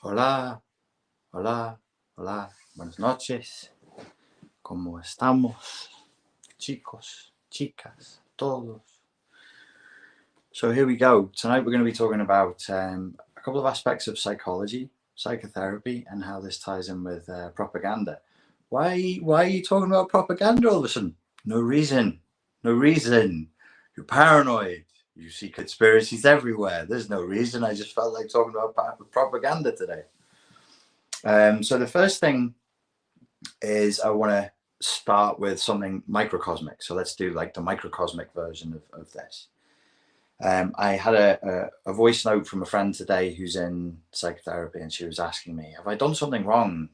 Hola, hola, hola, buenas noches. ¿Cómo estamos? Chicos, chicas, todos. So here we go. Tonight we're going to be talking about a couple of aspects of psychology, psychotherapy, and how this ties in with propaganda. Why are you talking about propaganda all of a sudden? No reason. No reason. You're paranoid. You see conspiracies everywhere. There's no reason. I just felt like talking about propaganda today. So the first thing is I want to start with something microcosmic. So let's do like the microcosmic version of this. I had a voice note from a friend today who's in psychotherapy, and she was asking me, have I done something wrong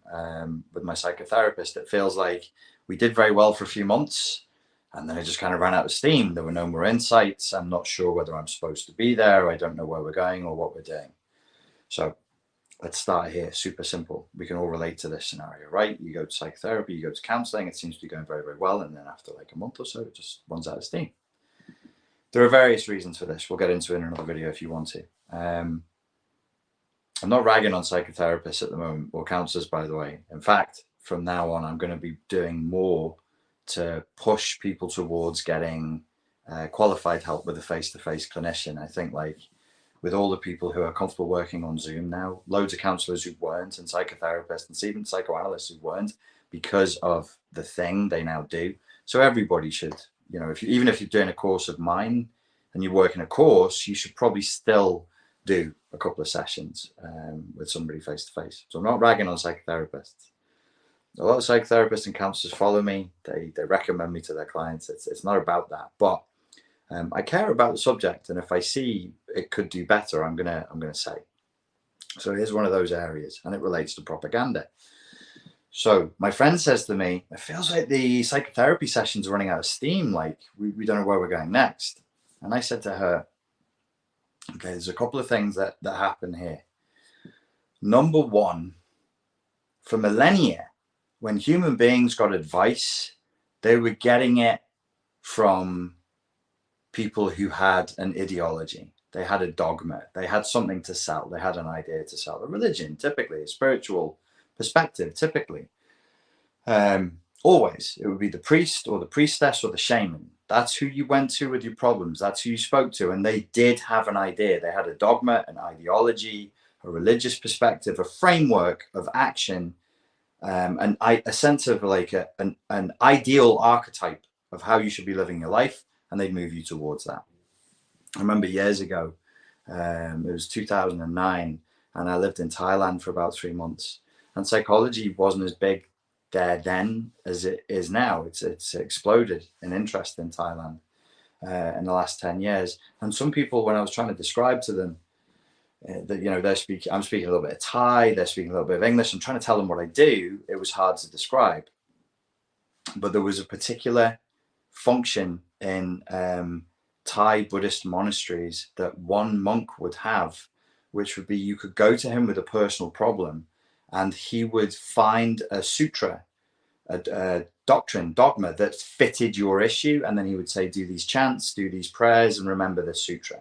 with my psychotherapist? It feels like we did very well for a few months, and then I just kind of ran out of steam. There were no more insights. I'm not sure whether I'm supposed to be there. I don't know where we're going or what we're doing. So let's start here. Super simple. We can all relate to this scenario, right? You go to psychotherapy, you go to counselling, it seems to be going very, very well. And then after like a month or so, it just runs out of steam. There are various reasons for this. We'll get into it in another video if you want to. I'm not ragging on psychotherapists at the moment, or counsellors, by the way. In fact, from now on, I'm going to be doing more to push people towards getting qualified help with a face-to-face clinician. I think like with all the people who are comfortable working on Zoom now, loads of counsellors who weren't, and psychotherapists, and even psychoanalysts who weren't, because of the thing they now do. So everybody should, you know, even if you're doing a course of mine and you work in a course, you should probably still do a couple of sessions with somebody face to face. So I'm not ragging on psychotherapists. A lot of psychotherapists and counsellors follow me. They recommend me to their clients. It's not about that, but I care about the subject, and if I see it could do better, I'm gonna say. So here's one of those areas, and it relates to propaganda. So my friend says to me, it feels like the psychotherapy sessions are running out of steam. Like we don't know where we're going next. And I said to her, okay, there's a couple of things that happen here. Number one, for millennia, when human beings got advice, they were getting it from people who had an ideology. They had a dogma. They had something to sell. They had an idea to sell. A religion, typically, a spiritual perspective, typically. Always, it would be the priest or the priestess or the shaman. That's who you went to with your problems. That's who you spoke to. And they did have an idea. They had a dogma, an ideology, a religious perspective, a framework of action, and a sense of like an ideal archetype of how you should be living your life. And they'd move you towards that. I remember years ago, it was 2009, and I lived in Thailand for about 3 months. And psychology wasn't as big there then as it is now. It's exploded in interest in Thailand in the last 10 years. And some people, when I was trying to describe to them that, you know, I'm speaking a little bit of Thai, they're speaking a little bit of English, I'm trying to tell them what I do, it was hard to describe. But there was a particular function in Thai Buddhist monasteries that one monk would have, which would be you could go to him with a personal problem, and he would find a sutra, a doctrine, dogma that fitted your issue, and then he would say, do these chants, do these prayers, and remember this sutra.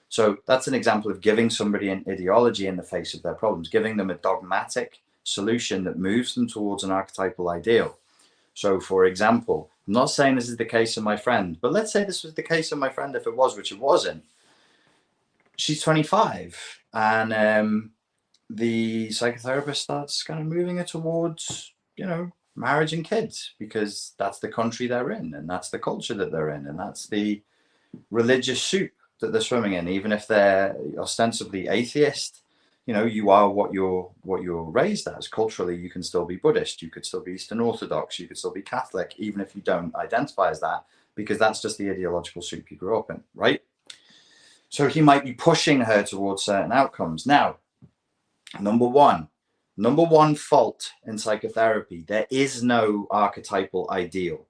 So that's an example of giving somebody an ideology in the face of their problems, giving them a dogmatic solution that moves them towards an archetypal ideal. So, for example, I'm not saying this is the case of my friend, but let's say this was the case of my friend if it was, which it wasn't. She's 25, and the psychotherapist starts kind of moving her towards, you know, marriage and kids, because that's the country they're in, and that's the culture that they're in, and that's the religious soup that they're swimming in. Even if they're ostensibly atheist, you know, you are what you're raised as. Culturally, you can still be Buddhist, you could still be Eastern Orthodox, you could still be Catholic, even if you don't identify as that, because that's just the ideological soup you grew up in, right? So he might be pushing her towards certain outcomes. Now, number one fault in psychotherapy, there is no archetypal ideal.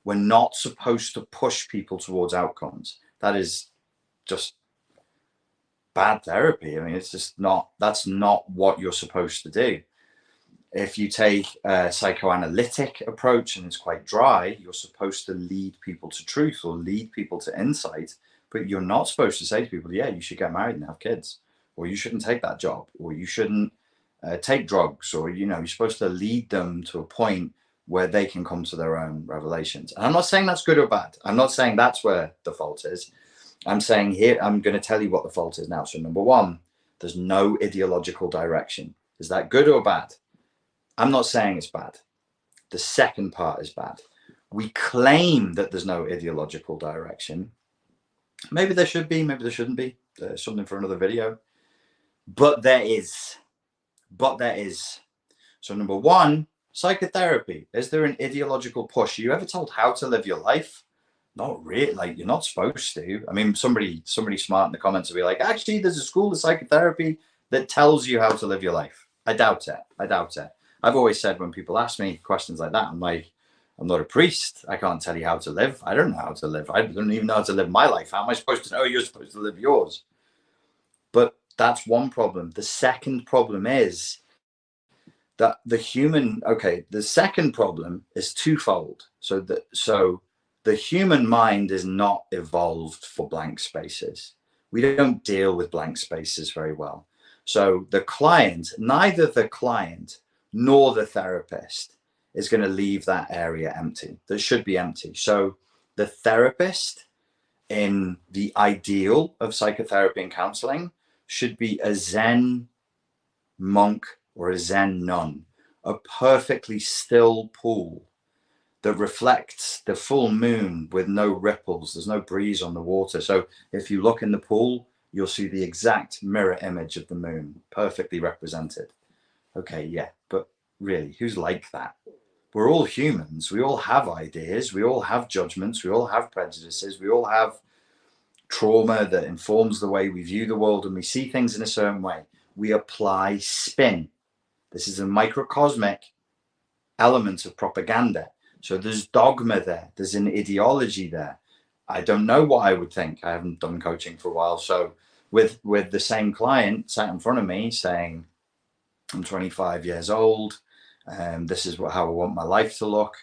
We're not supposed to push people towards outcomes. That is just bad therapy. I mean, it's just not, that's not what you're supposed to do. If you take a psychoanalytic approach and it's quite dry, you're supposed to lead people to truth or lead people to insight, but you're not supposed to say to people, yeah, you should get married and have kids, or you shouldn't take that job, or you shouldn't take drugs, or, you know, you're supposed to lead them to a point where they can come to their own revelations. And I'm not saying that's good or bad. I'm not saying that's where the fault is. I'm saying here, I'm going to tell you what the fault is now. So number one, there's no ideological direction. Is that good or bad? I'm not saying it's bad. The second part is bad. We claim that there's no ideological direction. Maybe there should be, maybe there shouldn't be. There's something for another video. But there is. But there is. So number one, psychotherapy. Is there an ideological push? Are you ever told how to live your life? Not really. Like, you're not supposed to. I mean, somebody smart in the comments will be like, actually, there's a school of psychotherapy that tells you how to live your life. I doubt it. I doubt it. I've always said when people ask me questions like that, I'm like, I'm not a priest. I can't tell you how to live. I don't know how to live. I don't even know how to live my life. How am I supposed to know you're supposed to live yours? But that's one problem. The second problem is that the second problem is twofold. So the human mind is not evolved for blank spaces. We don't deal with blank spaces very well. So the client, neither the client nor the therapist is going to leave that area empty. That should be empty. So the therapist, in the ideal of psychotherapy and counseling, should be a Zen monk or a Zen nun, a perfectly still pool that reflects the full moon with no ripples. There's no breeze on the water. So if you look in the pool, you'll see the exact mirror image of the moon, perfectly represented. Okay, yeah, but really, who's like that? We're all humans. We all have ideas. We all have judgments. We all have prejudices. We all have trauma that informs the way we view the world, and we see things in a certain way. We apply spin. This is a microcosmic element of propaganda. So there's dogma there. There's an ideology there. I don't know what I would think. I haven't done coaching for a while. So with the same client sat in front of me saying, I'm 25 years old, and this is how I want my life to look.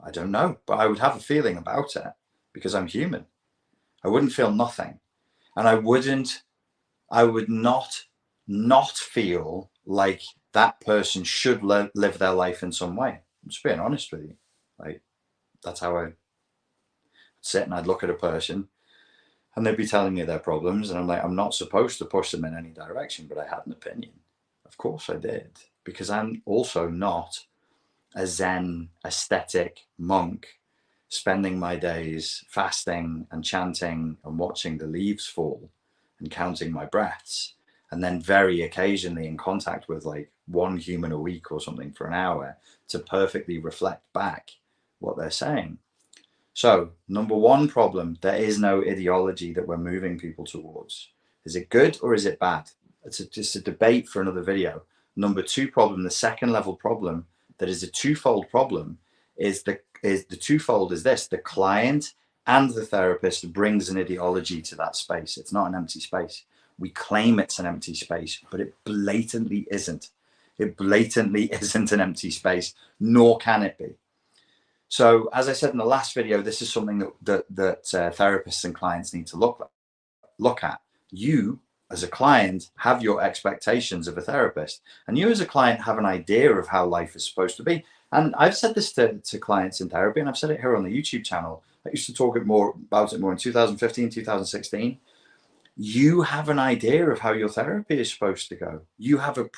I don't know, but I would have a feeling about it because I'm human. I wouldn't feel nothing. And I would not feel like that person should live their life in some way. I'm just being honest with you. Like, that's how I sit, and I'd look at a person and they'd be telling me their problems, and I'm like, I'm not supposed to push them in any direction, but I had an opinion. Of course I did, because I'm also not a Zen aesthetic monk spending my days fasting and chanting and watching the leaves fall and counting my breaths, and then very occasionally in contact with like one human a week or something for an hour to perfectly reflect back what they're saying. So number one problem, there is no ideology that we're moving people towards. Is it good or is it bad? It's just a debate for another video. Number two problem, the second level problem, that is a twofold problem, is the twofold is this: the client and the therapist brings an ideology to that space. It's not an empty space. We claim it's an empty space, but it blatantly isn't. It blatantly isn't an empty space, nor can it be. So as I said in the last video, this is something that therapists and clients need to look at. You as a client have your expectations of a therapist, and you as a client have an idea of how life is supposed to be. And I've said this to clients in therapy, and I've said it here on the YouTube channel. I used to talk about it more in 2015, 2016. You have an idea of how your therapy is supposed to go. You have a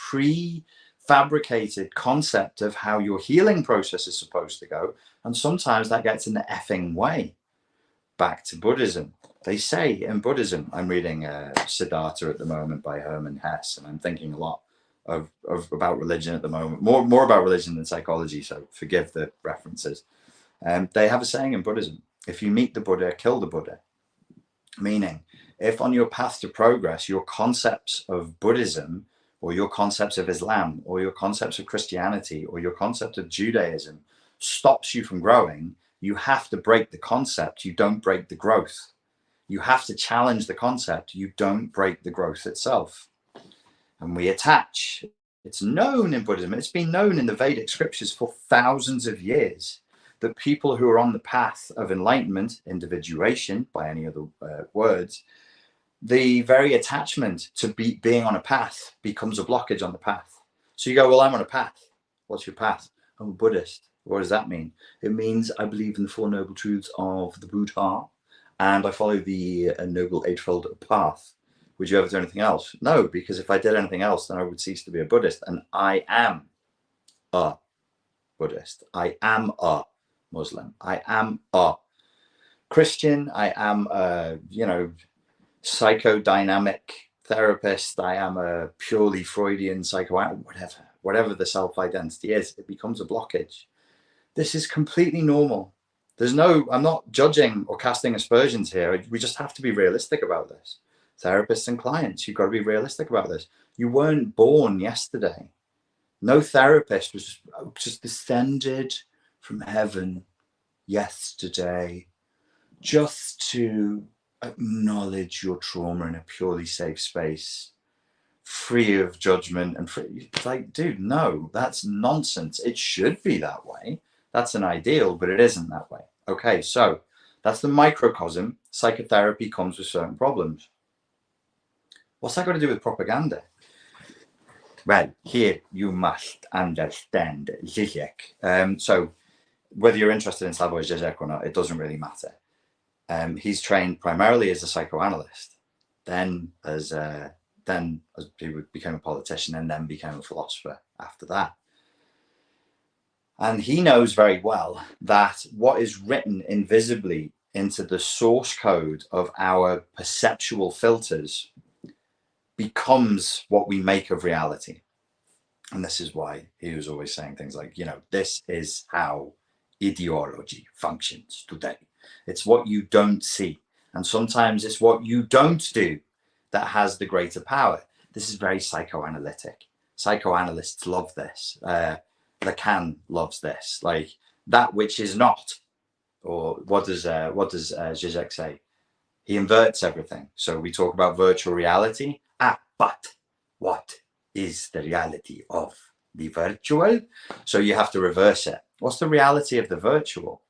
prefabricated concept of how your healing process is supposed to go. And sometimes that gets in the effing way. Back to Buddhism. They say in Buddhism, I'm reading Siddhartha at the moment by Hermann Hesse, and I'm thinking a lot about religion at the moment, more about religion than psychology, so forgive the references. They have a saying in Buddhism: if you meet the Buddha, kill the Buddha. Meaning, if on your path to progress, your concepts of Buddhism, or your concepts of Islam, or your concepts of Christianity, or your concept of Judaism stops you from growing, you have to break the concept. You don't break the growth. You have to challenge the concept. You don't break the growth itself. And we attach. It's known in Buddhism. It's been known in the Vedic scriptures for thousands of years that people who are on the path of enlightenment, individuation, by any other words, the very attachment to being on a path becomes a blockage on the path. So you go, well, I'm on a path. What's your path? I'm a Buddhist. What does that mean? It means I believe in the Four Noble Truths of the Buddha, and I follow the Noble Eightfold Path. Would you ever do anything else? No, because if I did anything else, then I would cease to be a Buddhist. And I am a Buddhist. I am a Muslim. I am a Christian. I am a, psychodynamic therapist. I am a purely Freudian psychoanalyst, whatever the self-identity is, it becomes a blockage. This is completely normal. I'm not judging or casting aspersions here. We just have to be realistic about this. Therapists and clients, you've got to be realistic about this. You weren't born yesterday. No therapist was just descended from heaven yesterday just to acknowledge your trauma in a purely safe space, free of judgment and free. Like, dude, no, that's nonsense. It should be that way. That's an ideal, but it isn't that way. Okay, so that's the microcosm. Psychotherapy comes with certain problems. What's that got to do with propaganda? Well, here you must understand Zizek. So whether you're interested in Slavoj Zizek or not, it doesn't really matter. He's trained primarily as a psychoanalyst, then as he became a politician, and then became a philosopher after that. And he knows very well that what is written invisibly into the source code of our perceptual filters becomes what we make of reality. And this is why he was always saying things like, this is how ideology functions today. It's what you don't see. And sometimes it's what you don't do that has the greater power. This is very psychoanalytic. Psychoanalysts love this. Lacan loves this. Like, that which is not. Or what does Zizek say? He inverts everything. So we talk about virtual reality. But what is the reality of the virtual? So you have to reverse it. What's the reality of the virtual?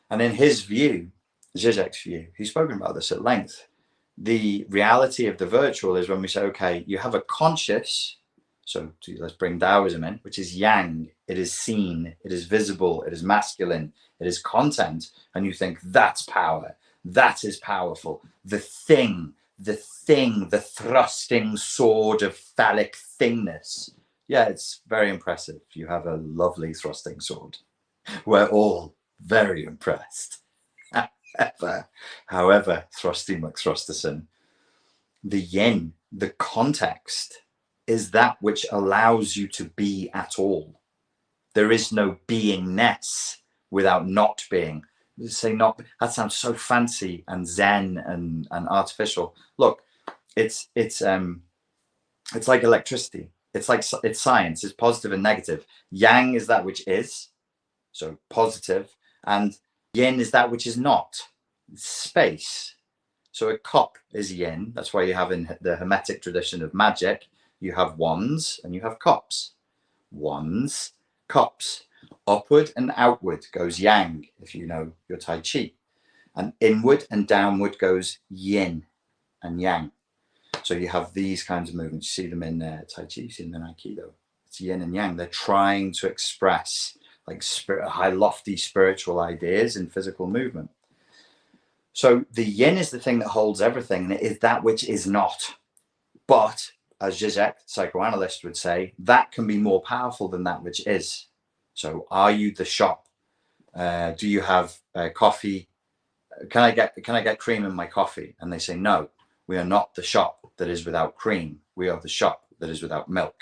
And in his view, Zizek's view, he's spoken about this at length. The reality of the virtual is when we say, okay, you have a conscious, so let's bring Taoism in, which is yang. It is seen, it is visible, it is masculine, it is content. And you think that's power. That is powerful. The thing, the thrusting sword of phallic thingness. Yeah, it's very impressive. You have a lovely thrusting sword. We're all very impressed. However, Thrusty McThrusterson, the yin, the context, is that which allows you to be at all. There is no beingness without not being. Say not, that sounds so fancy and zen and artificial. Look, it's like electricity. It's science. It's positive and negative. Yang is that which is, so positive, and yin is that which is not. Space. So a cup is yin. That's why you have in the Hermetic tradition of magic, you have wands and you have cups. Wands, cups. Upward and outward goes yang, if you know your Tai Chi. And inward and downward goes yin and yang. So you have these kinds of movements. You see them in Tai Chi, you see them in Aikido. It's yin and yang. They're trying to express like high, lofty spiritual ideas in physical movement. So the yin is the thing that holds everything, and it is that which is not. But as Zizek, psychoanalyst, would say, that can be more powerful than that which is. So are you the shop? Do you have coffee? Can I get cream in my coffee? And they say, no, we are not the shop that is without cream. We are the shop that is without milk.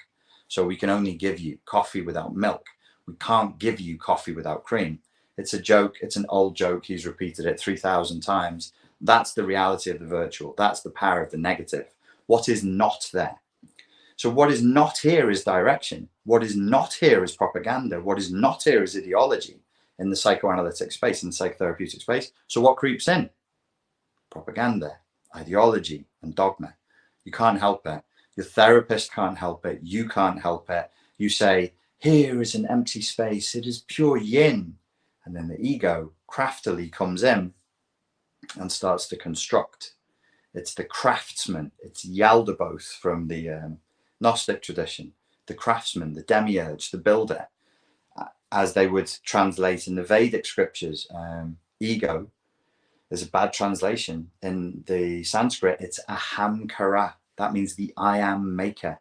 So we can only give you coffee without milk. We can't give you coffee without cream. It's a joke. It's an old joke. He's repeated it 3,000 times. That's the reality of the virtual. That's the power of the negative. What is not there? So what is not here is direction. What is not here is propaganda. What is not here is ideology in the psychoanalytic space, in the psychotherapeutic space. So what creeps in? Propaganda, ideology, and dogma. You can't help it. Your therapist can't help it. You can't help it. You say, here is an empty space. It is pure yin. And then the ego craftily comes in and starts to construct. It's the craftsman. It's Yaldabaoth from the Gnostic tradition. the craftsman, the demiurge, the builder, as they would translate in the Vedic scriptures. Ego is a bad translation. In the Sanskrit, it's ahamkara. That means the I am maker,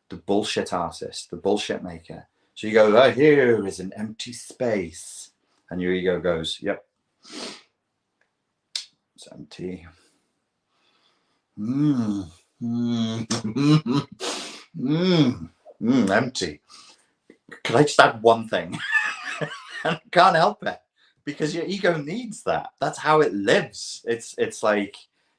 the bullshit artist, the bullshit maker. So you go, oh, here is an empty space. And your ego goes, yep, it's empty. Empty. Could I just add one thing? And I can't help it, because your ego needs that. That's how it lives. It's like,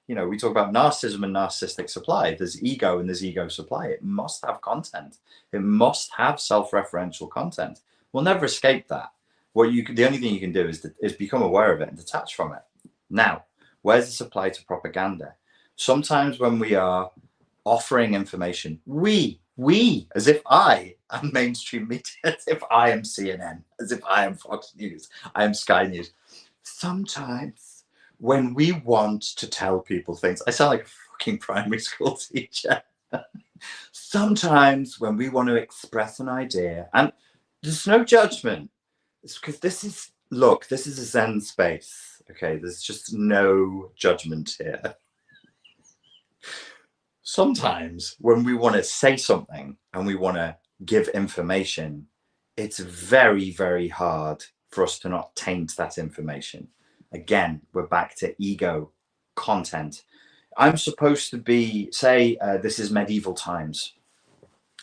you know, we talk about narcissism and narcissistic supply. There's ego and there's ego supply. It must have content. It must have self-referential content. We'll never escape that. The only thing you can do is become aware of it and detach from it. Now, where's the supply to propaganda? Sometimes when we are offering information, we, as if I am mainstream media, as if I am CNN, as if I am Fox News, I am Sky News. Sometimes when we want to tell people things, I sound like a fucking primary school teacher. Sometimes when we want to express an idea, and there's no judgment, it's because this is a Zen space. Okay, there's just no judgment here. Sometimes when we want to say something and we want to give information, it's very, very hard for us to not taint that information. Again, we're back to ego content. I'm supposed to be, say, this is medieval times,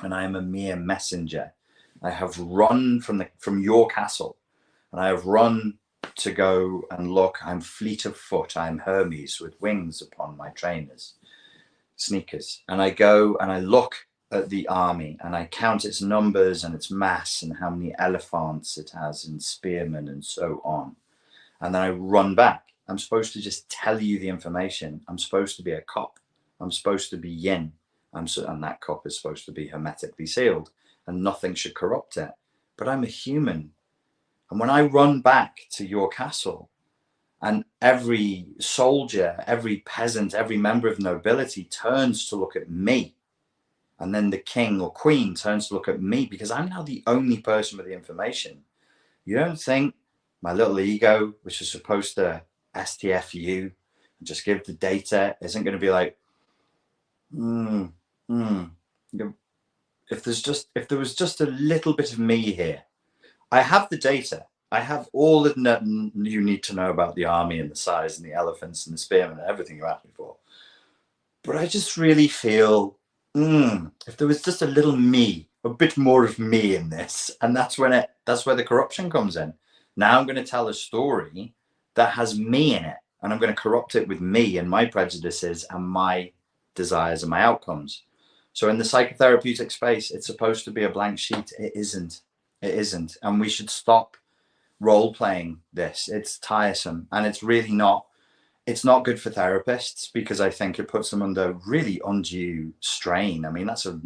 and I am a mere messenger. I have run from your castle, and I have run to go and look. I'm fleet of foot. I'm Hermes with wings upon my trainers. Sneakers, and I go and I look at the army and I count its numbers and its mass and how many elephants it has and spearmen and so on, and then I run back. I'm supposed to just tell you the information. I'm supposed to be a cop. I'm supposed to be yin, and that cop is supposed to be hermetically sealed and nothing should corrupt it. But I'm a human, and when I run back to your castle, and every soldier, every peasant, every member of nobility turns to look at me. And then the king or queen turns to look at me because I'm now the only person with the information. You don't think my little ego, which is supposed to STF you and just give the data, isn't going to be like, if there was just a little bit of me here. I have the data. I have all that you need to know about the army and the size and the elephants and the spearmen and everything you asked me for. But I just really feel, if there was just a little me, a bit more of me in this, and that's where the corruption comes in. Now I'm going to tell a story that has me in it, and I'm going to corrupt it with me and my prejudices and my desires and my outcomes. So in the psychotherapeutic space, it's supposed to be a blank sheet. It isn't. It isn't. And we should stop role playing this. It's tiresome, and it's really not. It's not good for therapists because I think it puts them under really undue strain. I mean, that's a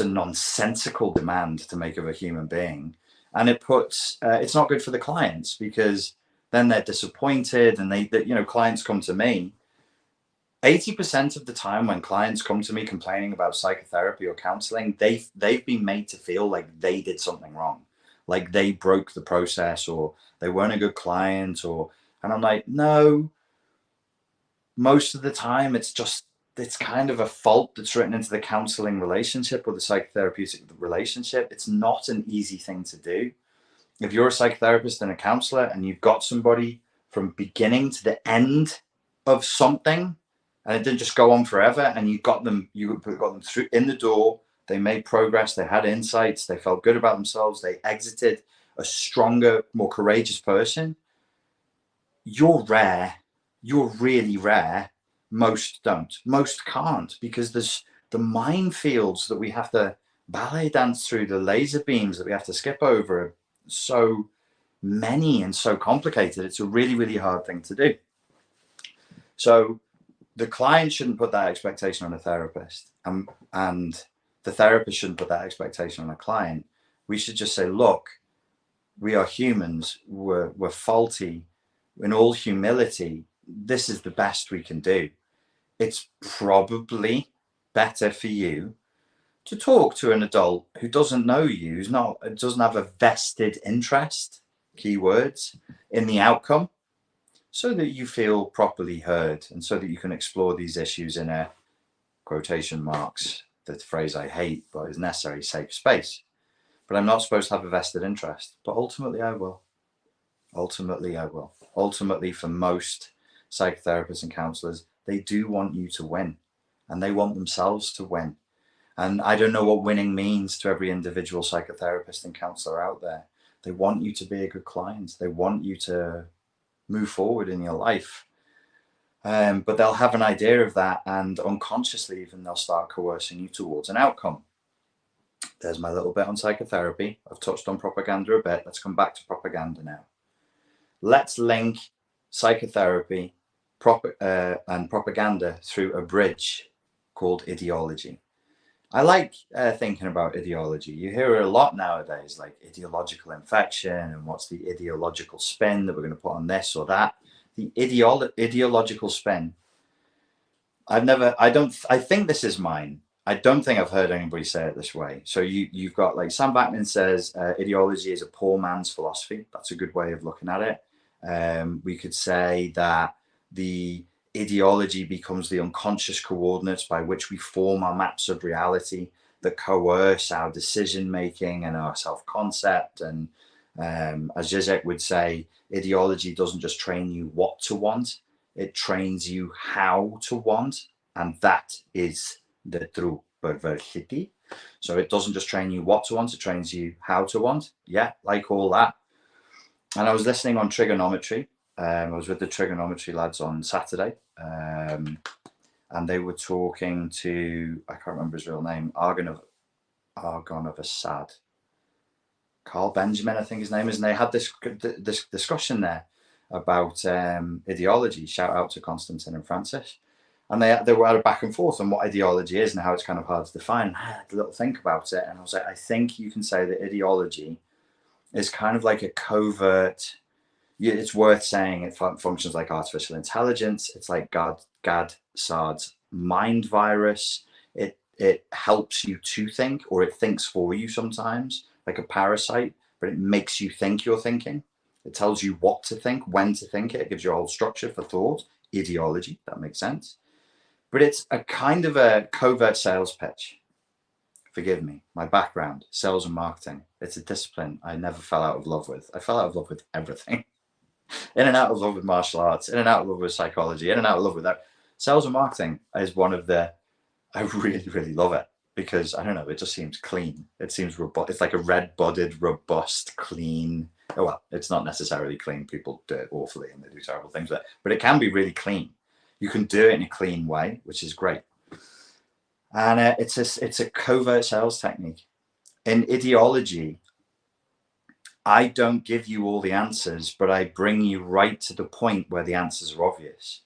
nonsensical demand to make of a human being, and it's not good for the clients because then they're disappointed, and clients come to me. 80% of the time when clients come to me complaining about psychotherapy or counseling, they've been made to feel like they did something wrong, like they broke the process or they weren't a good client, and I'm like, no, most of the time it's kind of a fault that's written into the counseling relationship or the psychotherapeutic relationship. It's not an easy thing to do. If you're a psychotherapist and a counselor and you've got somebody from beginning to the end of something, and it didn't just go on forever, and you got them through in the door, they made progress, they had insights, they felt good about themselves, they exited a stronger, more courageous person, you're rare. You're really rare. Most don't. Most can't, because there's the minefields that we have to ballet dance through, the laser beams that we have to skip over are so many and so complicated. It's a really, really hard thing to do. So the client shouldn't put that expectation on a therapist, and the therapist shouldn't put that expectation on a client. We should just say, look, we are humans, we're faulty. In all humility, this is the best we can do. It's probably better for you to talk to an adult who doesn't know you, doesn't have a vested interest, keywords, in the outcome, so that you feel properly heard and so that you can explore these issues in a, quotation marks, the phrase I hate but is necessary, safe space. But I'm not supposed to have a vested interest. But ultimately I will. Ultimately I will. Ultimately, for most psychotherapists and counselors, they do want you to win, and they want themselves to win. And I don't know what winning means to every individual psychotherapist and counselor out there. They want you to be a good client. They want you to move forward in your life. But they'll have an idea of that, and unconsciously even they'll start coercing you towards an outcome. There's my little bit on psychotherapy. I've touched on propaganda a bit. Let's come back to propaganda now. Let's link psychotherapy and propaganda through a bridge called ideology. I like thinking about ideology. You hear it a lot nowadays, like ideological infection, and what's the ideological spin that we're going to put on this or that. The ideological spin. I think this is mine. I don't think I've heard anybody say it this way. So you've got, like, Sam Backman says, ideology is a poor man's philosophy. That's a good way of looking at it. We could say that the ideology becomes the unconscious coordinates by which we form our maps of reality that coerce our decision making and our self-concept. And as Zizek would say, ideology doesn't just train you what to want, it trains you how to want. And that is the true perversity. So it doesn't just train you what to want, it trains you how to want. Yeah, like all that. And I was listening on trigonometry. I was with the trigonometry lads on Saturday, and they were talking to, I can't remember his real name, Argon of Assad, Carl Benjamin, I think his name is, and they had this discussion there about ideology. Shout out to Constantine and Francis. And they were at a back and forth on what ideology is and how it's kind of hard to define. And I had a little think about it, and I was like, I think you can say that ideology is kind of like a covert, it's worth saying it functions like artificial intelligence. It's like Gad Saad's mind virus. It helps you to think, or it thinks for you sometimes, like a parasite, but it makes you think you're thinking. It tells you what to think, when to think it. It gives you a whole structure for thought. Ideology, that makes sense. But it's a kind of a covert sales pitch. Forgive me, my background, sales and marketing. It's a discipline I never fell out of love with. I fell out of love with everything. In and out of love with martial arts, in and out of love with psychology, in and out of love with that. Sales and marketing is one of the, I really, really love it because, I don't know, it just seems clean. It seems robust. It's like a red-blooded, robust, clean. Oh, well, it's not necessarily clean. People do it awfully and they do terrible things with it, but it can be really clean. You can do it in a clean way, which is great. And it's a covert sales technique. In ideology, I don't give you all the answers, but I bring you right to the point where the answers are obvious.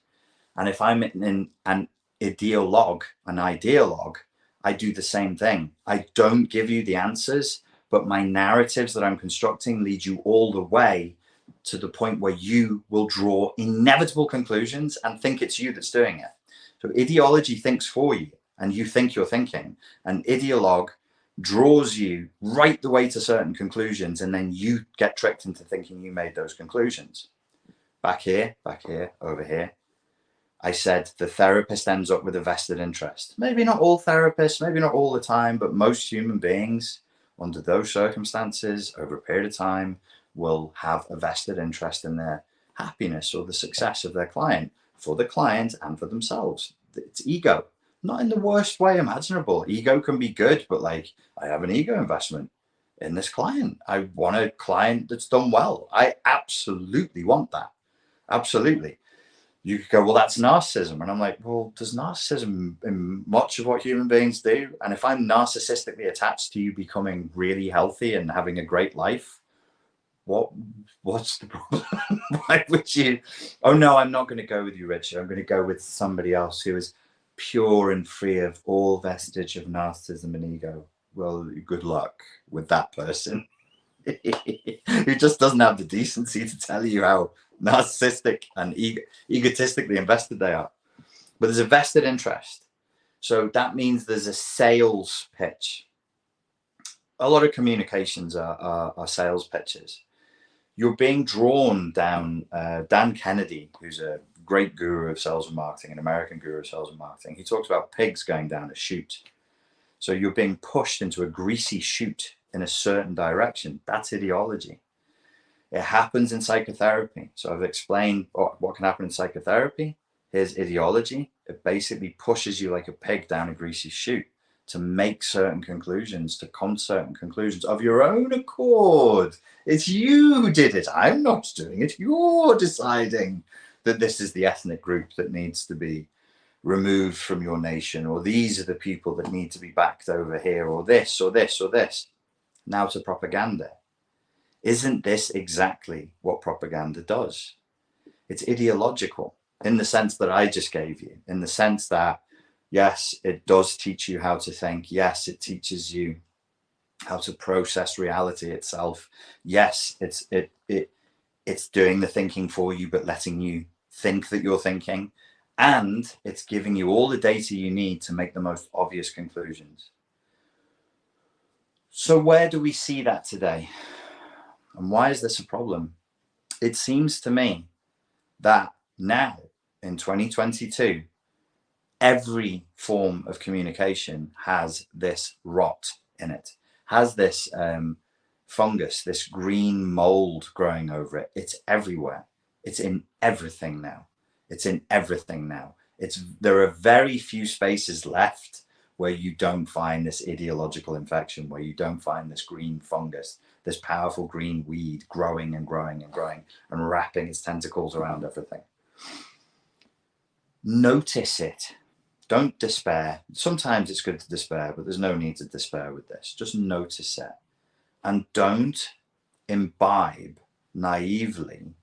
And if I'm in an ideologue, I do the same thing. I don't give you the answers, but my narratives that I'm constructing lead you all the way to the point where you will draw inevitable conclusions and think it's you that's doing it. So ideology thinks for you, and you think you're thinking. An ideologue draws you right the way to certain conclusions, and then you get tricked into thinking you made those conclusions. Back here, over here. I said the therapist ends up with a vested interest. Maybe not all therapists, maybe not all the time, but most human beings under those circumstances over a period of time will have a vested interest in their happiness or the success of their client, for the client and for themselves. It's ego, not in the worst way imaginable. Ego can be good, but like, I have an ego investment in this client. I want a client that's done well. I absolutely want that. Absolutely. You could go, well, that's narcissism. And I'm like, well, there's narcissism in much of what human beings do. And if I'm narcissistically attached to you becoming really healthy and having a great life, what's the problem? Why would you? Oh, no, I'm not going to go with you, Richard. I'm going to go with somebody else who is pure and free of all vestige of narcissism and ego. Well, good luck with that person. Who just doesn't have the decency to tell you how narcissistic and egotistically invested they are. But there's a vested interest. So that means there's a sales pitch. A lot of communications are sales pitches. You're being drawn down. Dan Kennedy, who's a great guru of sales and marketing, an American guru of sales and marketing, he talks about pigs going down a chute. So you're being pushed into a greasy chute in a certain direction. That's ideology. It happens in psychotherapy. So I've explained what can happen in psychotherapy. Here's ideology. It basically pushes you like a pig down a greasy chute to make certain conclusions, to come to certain conclusions of your own accord. It's you who did it. I'm not doing it. You're deciding that this is the ethnic group that needs to be removed from your nation, or these are the people that need to be backed over here, or this, or this, or this. Now to propaganda. Isn't this exactly what propaganda does? It's ideological in the sense that I just gave you, in the sense that, yes, it does teach you how to think. Yes, it teaches you how to process reality itself. Yes, it's doing the thinking for you, but letting you think that you're thinking. And it's giving you all the data you need to make the most obvious conclusions. So where do we see that today? And why is this a problem? It seems to me that now in 2022, every form of communication has this rot in it, has this fungus, this green mold growing over it. It's everywhere. It's in everything now. There are very few spaces left where you don't find this ideological infection, where you don't find this green fungus, this powerful green weed growing and growing and growing and wrapping its tentacles around everything. Notice it. Don't despair. Sometimes it's good to despair, but there's no need to despair with this. Just notice it. And don't imbibe naively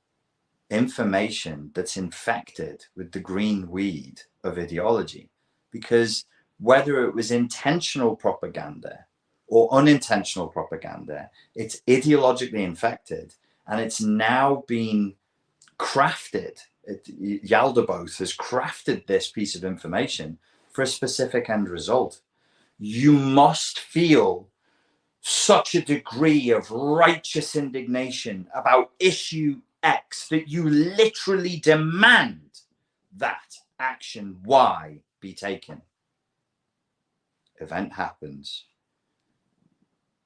information that's infected with the green weed of ideology. Because whether it was intentional propaganda or unintentional propaganda, it's ideologically infected, and it's now been crafted. Yaldabaoth has crafted this piece of information for a specific end result. You must feel such a degree of righteous indignation about issue X that you literally demand that action Y be taken. Event happens.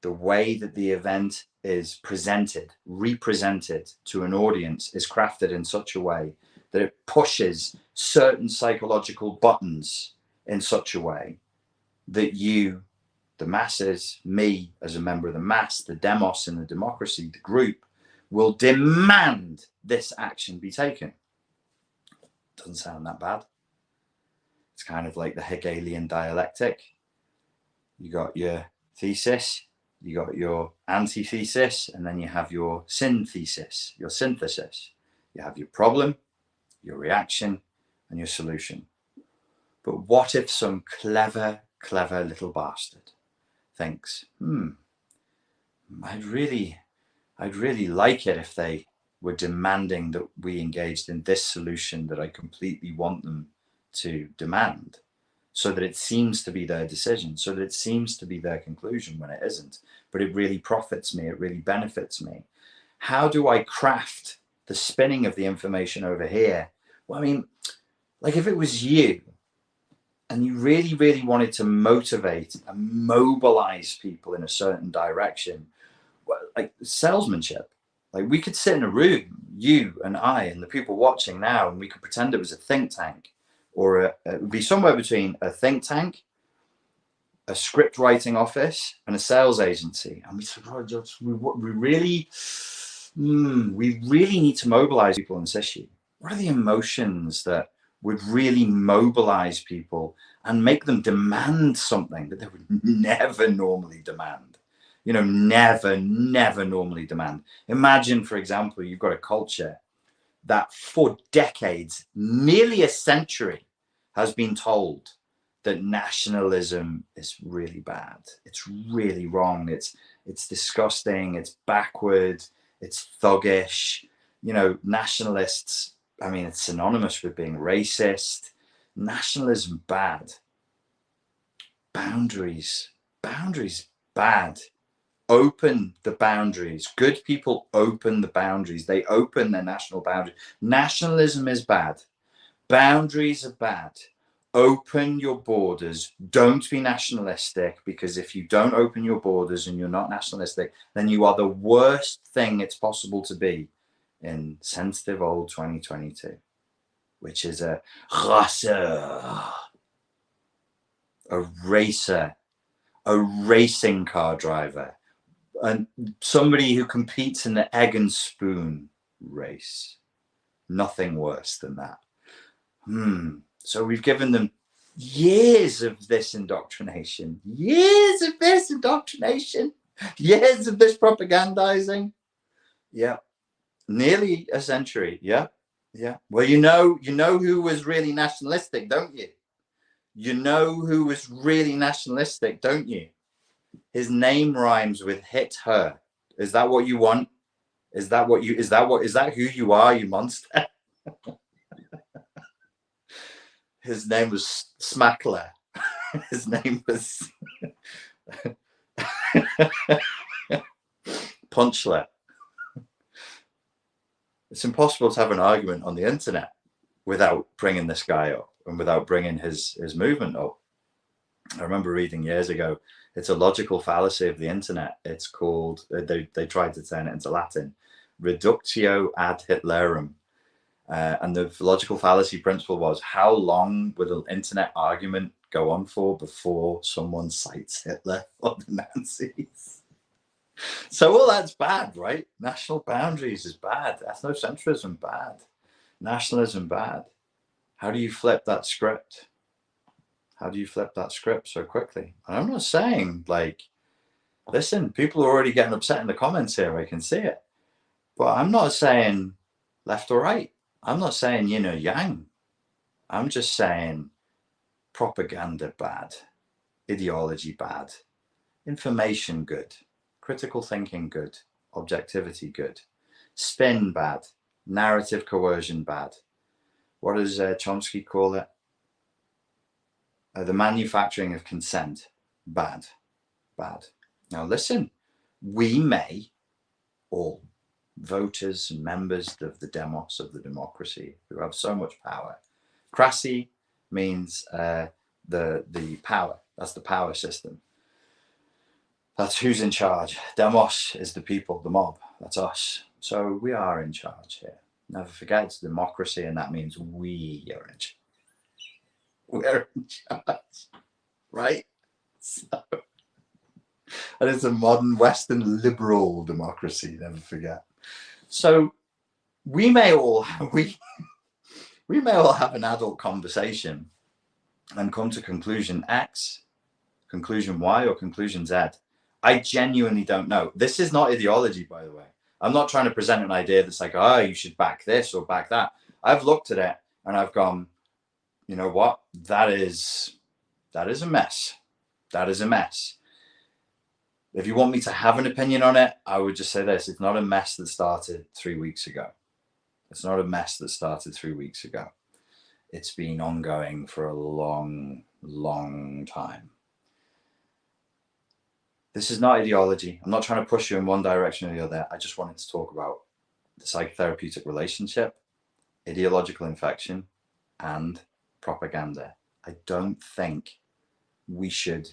The way that the event is presented, represented to an audience, is crafted in such a way that it pushes certain psychological buttons in such a way that you, the masses, me as a member of the mass, the demos in the democracy, the group, will demand this action be taken. Doesn't sound that bad. It's kind of like the Hegelian dialectic. You got your thesis, you got your antithesis, and then you have your synthesis, your synthesis. You have your problem, your reaction, and your solution. But what if some clever little bastard thinks, I'd really like it if they were demanding that we engaged in this solution that I completely want them to demand, so that it seems to be their decision, so that it seems to be their conclusion when it isn't, but it really profits me, it really benefits me. How do I craft the spinning of the information over here? Well, I mean, like if it was you and you really wanted to motivate and mobilize people in a certain direction, well, like salesmanship, like we could sit in a room, you and I and the people watching now, and we could pretend it was a think tank, or it would be somewhere between a think tank, a script writing office, and a sales agency. And we said, we really need to mobilize people on this issue. What are the emotions that would really mobilize people and make them demand something that they would never normally demand? Never normally demand. Imagine, for example, you've got a culture that for decades, nearly a century, has been told that nationalism is really bad. It's really wrong. It's disgusting. It's backward. It's thuggish. Nationalists, I mean, it's synonymous with being racist. Nationalism bad. Boundaries. Boundaries, bad. Open the boundaries. Good people open the boundaries. They open their national boundaries. Nationalism is bad. Boundaries are bad. Open your borders. Don't be nationalistic, because if you don't open your borders and you're not nationalistic, then you are the worst thing it's possible to be in sensitive old 2022, which is a racer, a racer, a racing car driver, and somebody who competes in the egg and spoon race. Nothing worse than that. So we've given them years of this indoctrination, years of this propagandizing. Yeah. Nearly a century. Yeah. Yeah. Well, you know who was really nationalistic, don't you? You know who was really nationalistic, don't you? His name rhymes with hit her. Is that what you want? Is that who you are, you monster? His name was Smackler. His name was Punchler. It's impossible to have an argument on the internet without bringing this guy up and without bringing his movement up. I remember reading years ago, it's a logical fallacy of the internet. It's called, they tried to turn it into Latin, reductio ad Hitlerum. And the logical fallacy principle was, how long would an internet argument go on for before someone cites Hitler or the Nazis? So all that's bad, right? National boundaries is bad. Ethnocentrism, bad. Nationalism, bad. How do you flip that script? How do you flip that script so quickly? And I'm not saying, like, listen, people are already getting upset in the comments here. I can see it. But I'm not saying left or right. I'm not saying yin or yang. I'm just saying propaganda bad, ideology bad, information good, critical thinking good, objectivity good, spin bad, narrative coercion bad. What does Chomsky call it? The manufacturing of consent, bad, bad. Now listen, we may, all voters and members of the demos, of the democracy, who have so much power. Krasi means the power. That's the power system. That's who's in charge. Demos is the people, the mob. That's us. So we are in charge here. Never forget, it's democracy, and that means we are in charge. We're in charge, right? So, and it's a modern Western liberal democracy, never forget. So we may all have an adult conversation and come to conclusion X, conclusion Y, or conclusion Z. I genuinely don't know. This is not ideology, by the way. I'm not trying to present an idea that's like, oh, you should back this or back that. I've looked at it and I've gone, you know what? That is a mess. That is a mess. If you want me to have an opinion on it, I would just say this. It's not a mess that started 3 weeks ago. It's not a mess that started 3 weeks ago. It's been ongoing for a long, long time. This is not ideology. I'm not trying to push you in one direction or the other. I just wanted to talk about the psychotherapeutic relationship, ideological infection, and propaganda. I don't think we should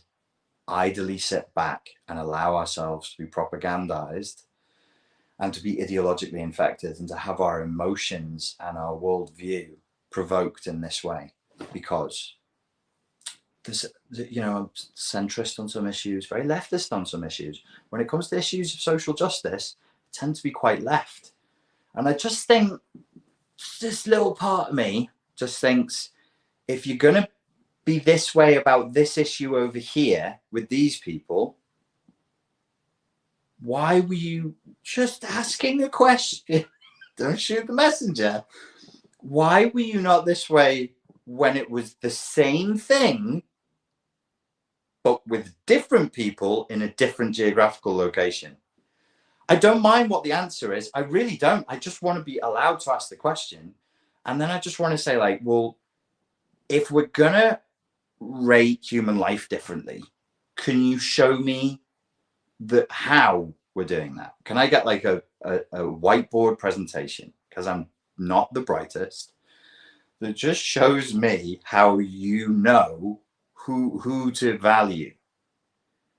idly sit back and allow ourselves to be propagandized and to be ideologically infected and to have our emotions and our worldview provoked in this way, because this, you know, I'm centrist on some issues, very leftist on some issues. When it comes to issues of social justice, I tend to be quite left. And I just think this little part of me just thinks, if you're going to be this way about this issue over here with these people, why were you just asking a question? Don't shoot the messenger. Why were you not this way when it was the same thing, but with different people in a different geographical location? I don't mind what the answer is. I really don't. I just want to be allowed to ask the question. And then I just want to say, like, well, if we're going to rate human life differently. Can you show me how we're doing that? Can I get like a whiteboard presentation, because I'm not the brightest, that just shows me how you know who to value?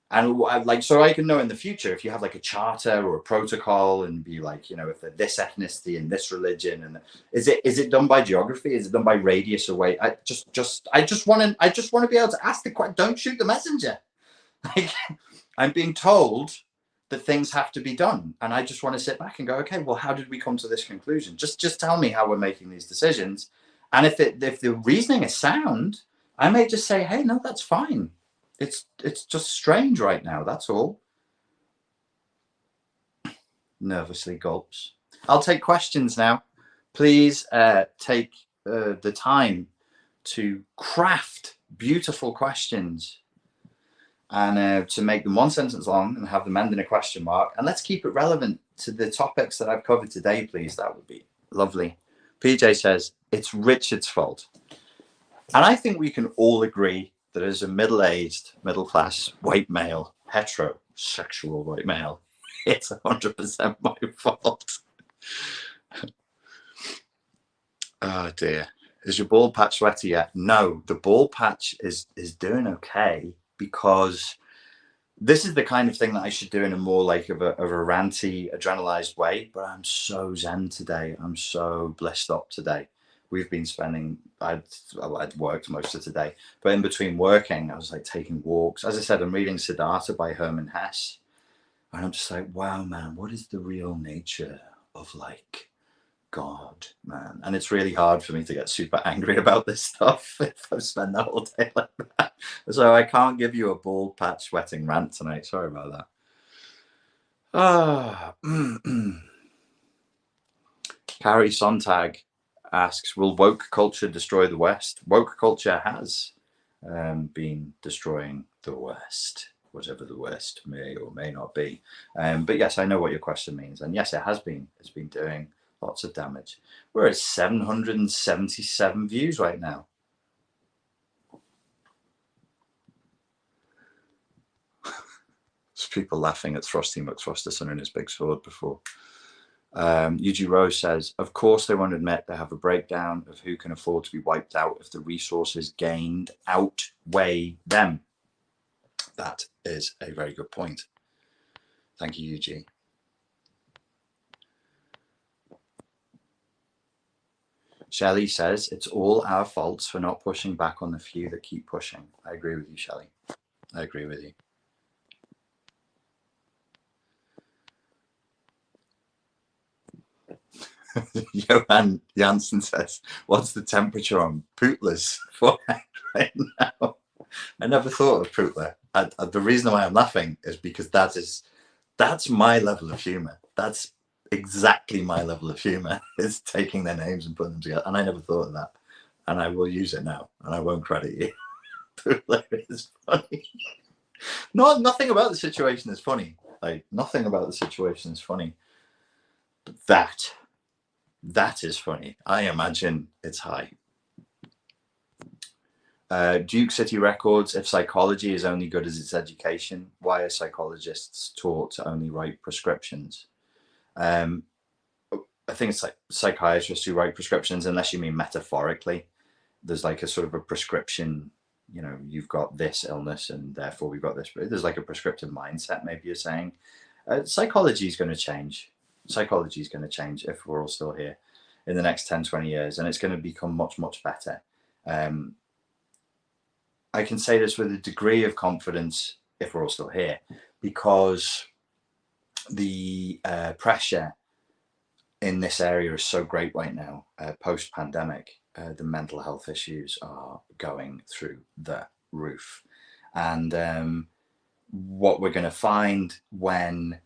And like, so I can know in the future if you have like a charter or a protocol, and be like, you know, if they're this ethnicity and this religion, and is it done by geography? Is it done by radius away? I just want to be able to ask the question. Don't shoot the messenger. Like, I'm being told that things have to be done, and I just want to sit back and go, okay, well, how did we come to this conclusion? Just tell me how we're making these decisions, and if the reasoning is sound, I may just say, hey, no, that's fine. It's just strange right now. That's all. Nervously gulps. I'll take questions now. Please take the time to craft beautiful questions, and to make them one sentence long and have them end in a question mark. And let's keep it relevant to the topics that I've covered today, please. That would be lovely. PJ says, it's Richard's fault. And I think we can all agree that as a middle-aged, middle-class, white male, heterosexual white male, it's 100% my fault. Oh dear. Is your bald patch sweaty yet? No, the bald patch is doing okay, because this is the kind of thing that I should do in a more like of a ranty, adrenalized way. But I'm so zen today. I'm so blissed up today. We've been spending, I'd worked most of today, but in between working, I was like taking walks. As I said, I'm reading Siddhartha by Hermann Hesse. And I'm just like, wow, man, what is the real nature of like God, man? And it's really hard for me to get super angry about this stuff if I spend the whole day like that. So I can't give you a bald patch sweating rant tonight. Sorry about that. Carrie Sontag asks, will woke culture destroy the West? Woke culture has been destroying the West, whatever the West may or may not be. But yes, I know what your question means. And yes, it has been. It's been doing lots of damage. We're at 777 views right now. There's people laughing at Thrusty McThrusterson and his big sword before. Yuji Rose says, of course they won't admit they have a breakdown of who can afford to be wiped out if the resources gained outweigh them. That is a very good point. Thank you, Yuji. Shelley says, it's all our faults for not pushing back on the few that keep pushing. I agree with you, Shelley. I agree with you. Johan Janssen says, what's the temperature on Pootler's forehead right now? I never thought of Pootler. The reason why I'm laughing is because that's my level of humor. That's exactly my level of humor, is taking their names and putting them together. And I never thought of that. And I will use it now, and I won't credit you. Pootler is funny. Nothing about the situation is funny. Like, nothing about the situation is funny. But that is funny. I imagine it's high. Duke City Records, if psychology is only good as its education, why are psychologists taught to only write prescriptions? I think it's like psychiatrists who write prescriptions, unless you mean metaphorically. There's like a sort of a prescription, you know, you've got this illness and therefore we've got this. There's like a prescriptive mindset, maybe you're saying. Psychology is going to change. Psychology is going to change if we're all still here in the next 10, 20 years, and it's going to become much, much better. I can say this with a degree of confidence if we're all still here, because the pressure in this area is so great right now, post-pandemic. The mental health issues are going through the roof. And what we're going to find when,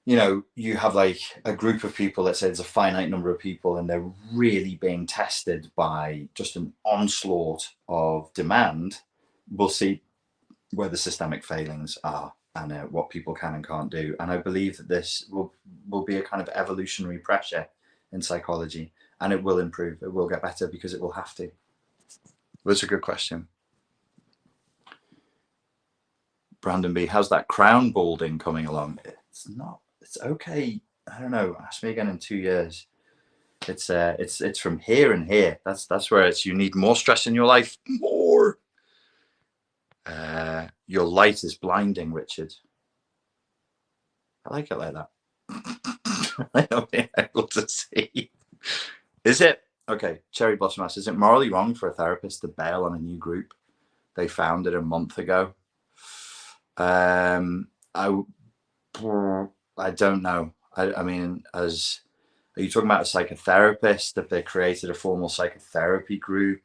you know, you have like a group of people, let's say there's a finite number of people, and they're really being tested by just an onslaught of demand, we'll see where the systemic failings are and what people can and can't do. And I believe that this will be a kind of evolutionary pressure in psychology, and it will improve. It will get better because it will have to. That's a good question. Brandon B, how's that crown balding coming along? It's not. It's okay. I don't know. Ask me again in 2 years. It's from here and here. That's where it's. You need more stress in your life. More. Your light is blinding, Richard. I like it like that. I don't be able to see. Is it okay? Cherry Blossom asks, is it morally wrong for a therapist to bail on a new group they founded a month ago? I don't know. I mean, are you talking about a psychotherapist? If they created a formal psychotherapy group,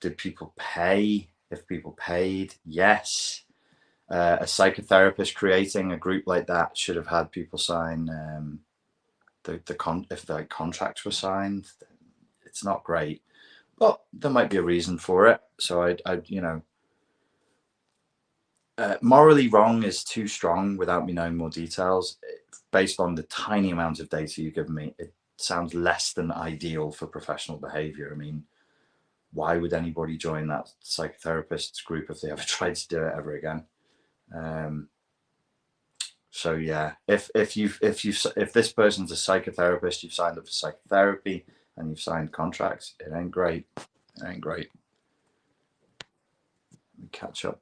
did people pay? If people paid, yes. A psychotherapist creating a group like that should have had people sign if the contracts were signed. It's not great, but there might be a reason for it. So I you know, morally wrong is too strong without me knowing more details. Based on the tiny amount of data you've given me, it sounds less than ideal for professional behavior. I mean, why would anybody join that psychotherapist's group if they ever tried to do it ever again? So yeah, if this person's a psychotherapist, you've signed up for psychotherapy and you've signed contracts, it ain't great. It ain't great. Let me catch up.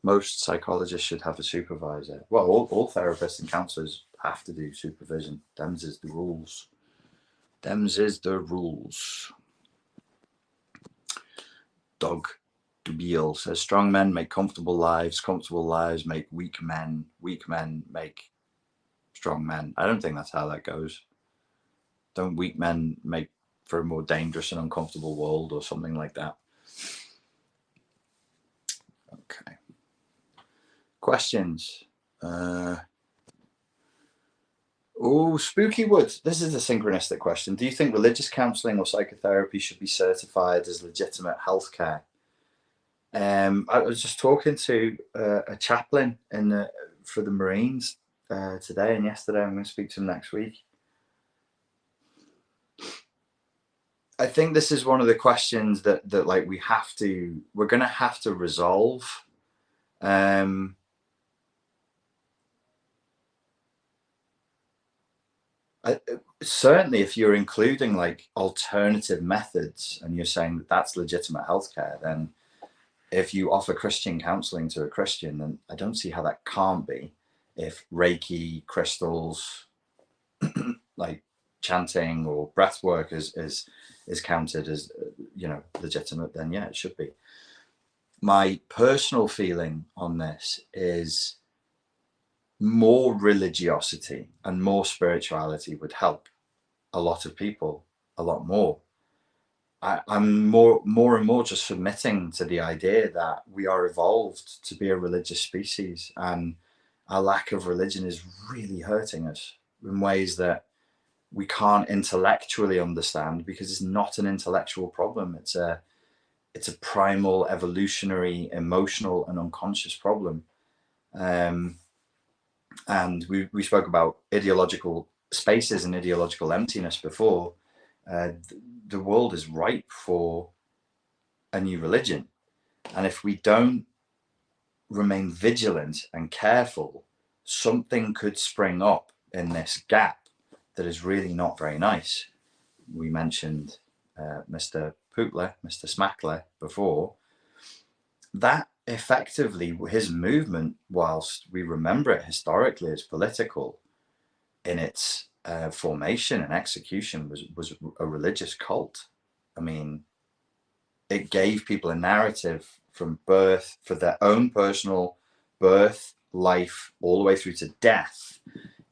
Most psychologists should have a supervisor. Well, all therapists and counsellors have to do supervision. Them's is the rules. Them's is the rules. Doug Dubiel says, strong men make comfortable lives make weak men make strong men. I don't think that's how that goes. Don't weak men make for a more dangerous and uncomfortable world or something like that? Okay. Questions? Spooky Woods. This is a synchronistic question. Do you think religious counselling or psychotherapy should be certified as legitimate healthcare? I was just talking to a chaplain for the Marines today and yesterday. I'm going to speak to him next week. I think this is one of the questions that like we're going to have to resolve. Certainly, if you're including like alternative methods and you're saying that that's legitimate healthcare, then if you offer Christian counseling to a Christian, then I don't see how that can't be. If Reiki, crystals, like chanting or breath work is counted as legitimate, then yeah, it should be. My personal feeling on this is more religiosity and more spirituality would help a lot of people a lot more. I'm more and more just submitting to the idea that we are evolved to be a religious species, and our lack of religion is really hurting us in ways that we can't intellectually understand, because it's not an intellectual problem. It's a primal, evolutionary, emotional, and unconscious problem. And we spoke about ideological spaces and ideological emptiness before. The world is ripe for a new religion. And if we don't remain vigilant and careful, something could spring up in this gap that is really not very nice. We mentioned Mr. Pootler, Mr. Smackler before. That effectively, his movement, whilst we remember it historically as political, in its formation and execution was a religious cult. I mean, it gave people a narrative from birth, for their own personal birth, life, all the way through to death,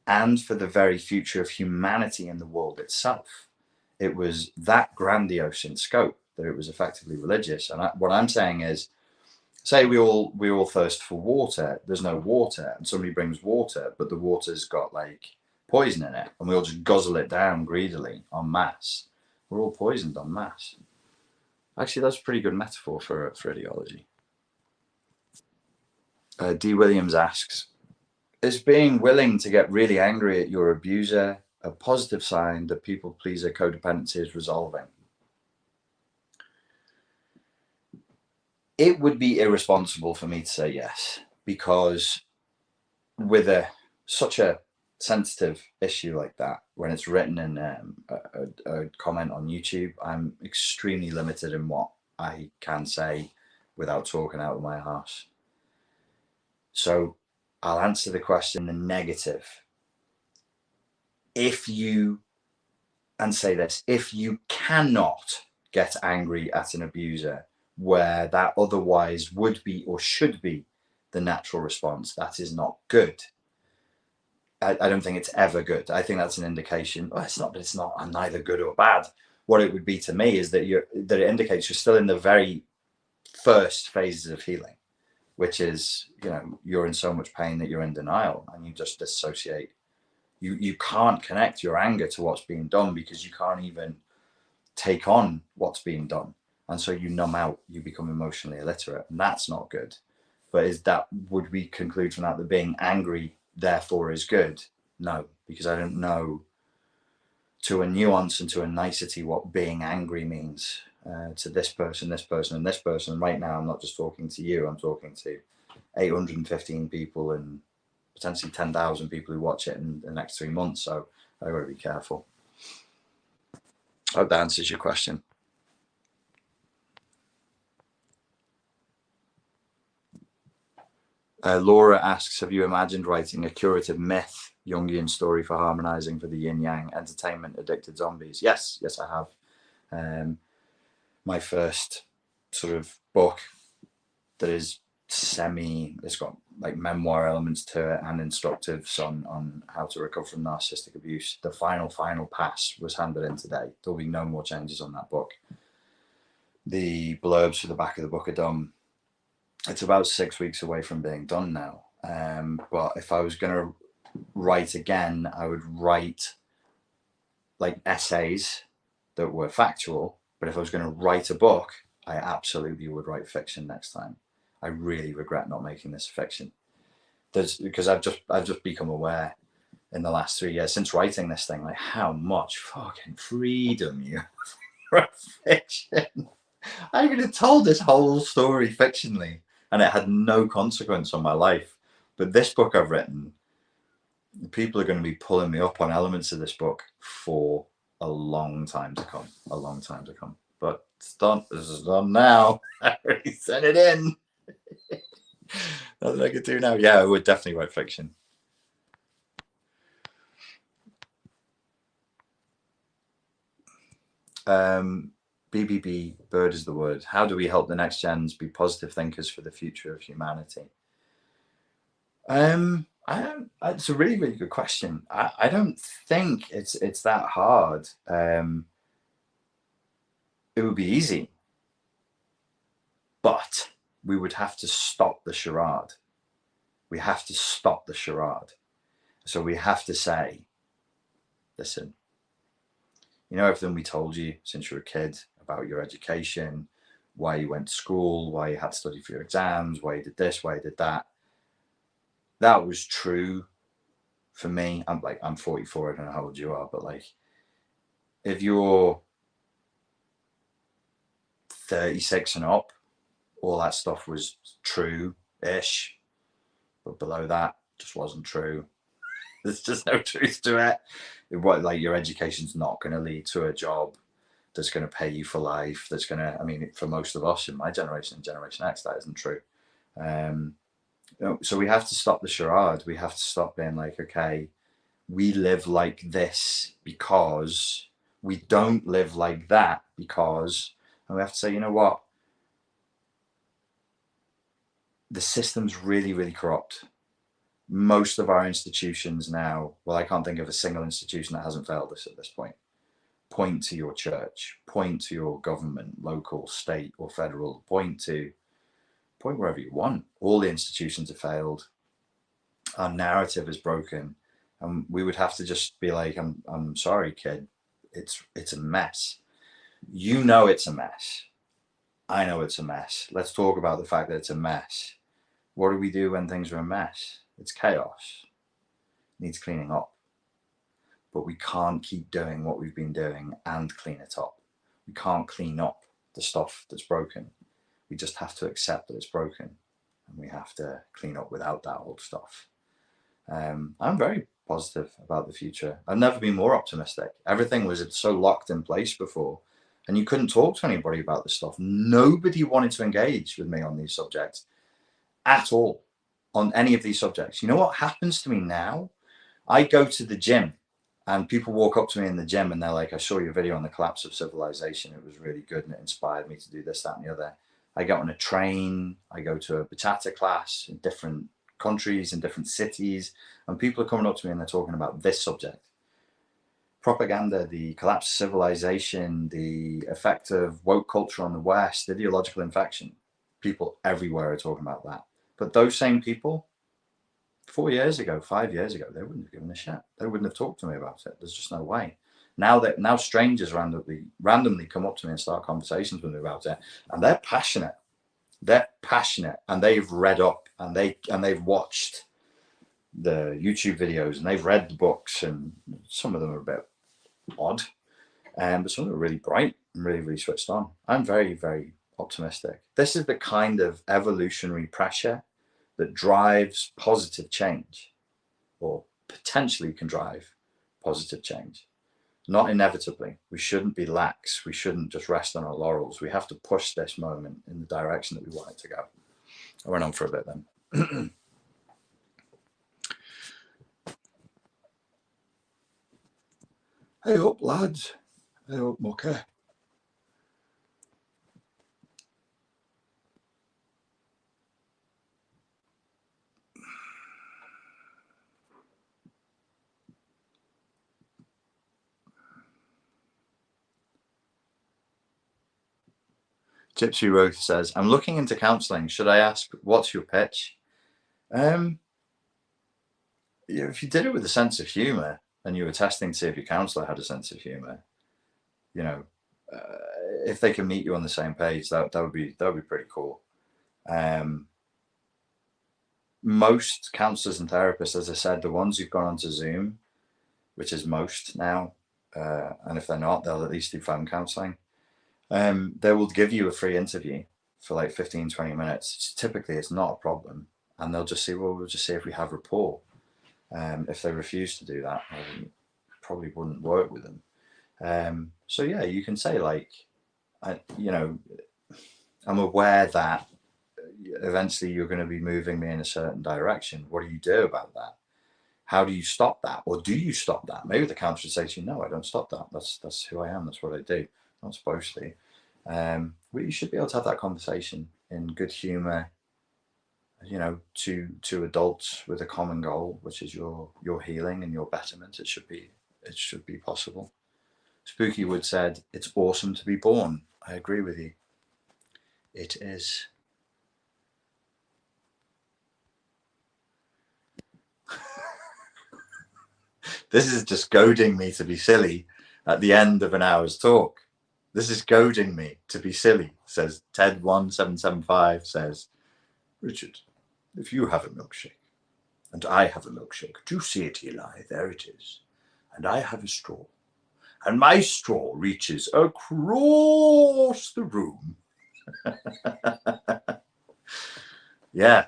and for the very future of humanity and the world itself. It was that grandiose in scope that it was effectively religious. And what I'm saying is, say we all thirst for water. There's no water, and somebody brings water, but the water's got like poison in it, and we all just guzzle it down greedily en masse. We're all poisoned en masse. Actually, that's a pretty good metaphor for ideology. D. Williams asks, is being willing to get really angry at your abuser a positive sign that people pleaser codependency is resolving? it would be irresponsible for me to say yes, because with such a sensitive issue like that, when it's written in a comment on YouTube, I'm extremely limited in what I can say without talking out of my arse. So I'll answer the question in the negative. If you cannot get angry at an abuser where that otherwise would be or should be the natural response, that is not good. I don't think it's ever good. I think that's an indication. Well, it's not. I'm neither good or bad. What it would be to me is that it indicates you're still in the very first phases of healing, which is, you're in so much pain that you're in denial and you just dissociate. You can't connect your anger to what's being done because you can't even take on what's being done. And so you numb out, you become emotionally illiterate, and that's not good. But would we conclude from that being angry therefore is good? No, because I don't know to a nuance and to a nicety what being angry means to this person, this person, and this person. And right now, I'm not just talking to you, I'm talking to 815 people and potentially 10,000 people who watch it in the next 3 months. So I've got to be careful. I hope that answers your question. Laura asks, have you imagined writing a curative myth Jungian story for harmonizing for the yin yang entertainment addicted zombies? Yes, I have. My first sort of book that is it's got like memoir elements to it and instructives on how to recover from narcissistic abuse. The final pass was handed in today. There'll be no more changes on that book. The blurbs for the back of the book are done. It's about 6 weeks away from being done now. But if I was going to write again, I would write like essays that were factual. But if I was going to write a book, I absolutely would write fiction next time. I really regret not making this fiction. Because I've just become aware in the last 3 years since writing this thing, like how much fucking freedom you have for fiction. I could have told this whole story fictionally and it had no consequence on my life. But this book I've written, people are going to be pulling me up on elements of this book for a long time to come. But it's done. This is done now. I already sent it in. Nothing I could do now. Yeah, I would definitely write fiction. BBB, bird is the word. How do we help the next gens be positive thinkers for the future of humanity? It's a really, really good question. I don't think it's that hard. It would be easy, but we would have to stop the charade. We have to stop the charade. So we have to say, listen, everything we told you since you were a kid about your education, why you went to school, why you had to study for your exams, why you did this, why you did that. That was true for me. I'm 44, I don't know how old you are, but like, if you're 36 and up, all that stuff was true-ish, but below that just wasn't true. There's just no truth to it. Like, your education's not going to lead to a job that's going to pay you for life. That's going to, for most of us in my generation, Generation X, that isn't true. So we have to stop the charade. We have to stop being like, okay, we live like this because we don't live like that because, and we have to say, you know what? The system's really, really corrupt. Most of our institutions now, well, I can't think of a single institution that hasn't failed us at this point. Point to your church, point to your government, local, state, or federal, point wherever you want. All the institutions have failed. Our narrative is broken. And we would have to just be like, I'm sorry, kid. It's a mess. You know it's a mess. I know it's a mess. Let's talk about the fact that it's a mess. What do we do when things are a mess? It's chaos. It needs cleaning up. But we can't keep doing what we've been doing and clean it up. We can't clean up the stuff that's broken. We just have to accept that it's broken, and we have to clean up without that old stuff. I'm very positive about the future. I've never been more optimistic. Everything was so locked in place before, and you couldn't talk to anybody about this stuff. Nobody wanted to engage with me on these subjects at all, on any of these subjects. You know what happens to me now? I go to the gym and people walk up to me in the gym and they're like, I saw your video on the collapse of civilization. It was really good and it inspired me to do this, that, and the other. I get on a train. I go to a bachata class in different countries, in different cities, and people are coming up to me and they're talking about this subject. Propaganda, the collapse of civilization, the effect of woke culture on the West, ideological infection. People everywhere are talking about that. But those same people, 4 years ago, 5 years ago, they wouldn't have given a shit. They wouldn't have talked to me about it. There's just no way. Now strangers randomly come up to me and start conversations with me about it, and they're passionate. They're passionate, and they've read up, and they've watched the YouTube videos, and they've read the books, and some of them are a bit odd, but some of them are really bright and really, really switched on. I'm very, very optimistic. This is the kind of evolutionary pressure that drives positive change, or potentially can drive positive change. Not inevitably. We shouldn't be lax. We shouldn't just rest on our laurels. We have to push this moment in the direction that we want it to go. I went on for a bit then. Hey up, lads. Hey up, mucker. Gypsy Ruth says, I'm looking into counselling. Should I ask, what's your pitch? If you did it with a sense of humour and you were testing to see if your counsellor had a sense of humour, you know, if they can meet you on the same page, that would be pretty cool. Most counsellors and therapists, as I said, the ones who've gone onto Zoom, which is most now, and if they're not, they'll at least do phone counselling. They will give you a free interview for like 15-20 minutes. Typically it's not a problem, and they'll just say, well, we'll just see if we have rapport. If they refuse to do that, I probably wouldn't work with them. So yeah, you can say like, I'm aware that eventually you're going to be moving me in a certain direction. What do you do about that? How do you stop that? Or do you stop that? Maybe the counselor says to you, no, I don't stop that. That's who I am. That's what I do. Not supposed to. But you should be able to have that conversation in good humour, to adults with a common goal, which is your healing and your betterment. It should be possible. Spooky Wood said, it's awesome to be born. I agree with you. It is. This is just goading me to be silly at the end of an hour's talk. This is goading me to be silly, says Ted1775, says, Richard, if you have a milkshake and I have a milkshake, do you see it, Eli? There it is. And I have a straw. And my straw reaches across the room. Yeah,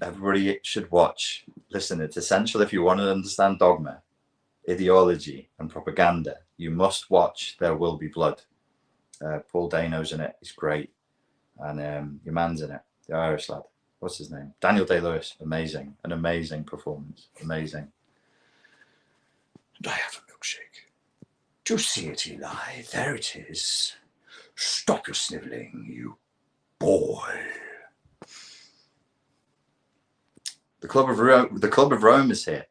everybody should watch. Listen, it's essential if you want to understand dogma, ideology, and propaganda. You must watch There Will Be Blood. Paul Dano's in it. He's great. And your man's in it, the Irish lad. What's his name? Daniel Day-Lewis. Amazing. An amazing performance. Amazing. And I have a milkshake. Do you see it, Eli? There it is. Stop your snivelling, you boy. The Club of Rome is here.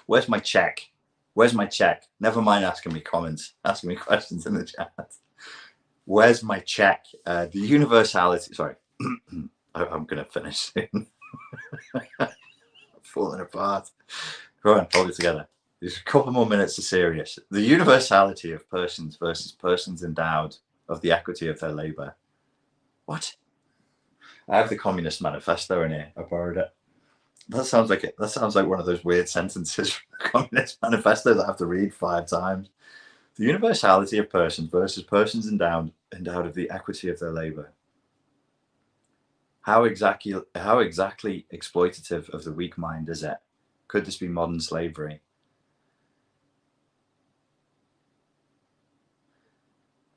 Where's my check? Where's my check? Never mind asking me comments, asking me questions in the chat. Where's my check? The universality. Sorry, I'm going to finish soon. Falling apart. Go on, hold it together. There's a couple more minutes of serious. The universality of persons versus persons endowed of the equity of their labour. What? I have the Communist Manifesto in here. I borrowed it. That sounds like it. That sounds like one of those weird sentences from the Communist Manifesto that I have to read 5 times. The universality of persons versus persons endowed and out of the equity of their labor. How exactly exploitative of the weak mind is it? Could this be modern slavery?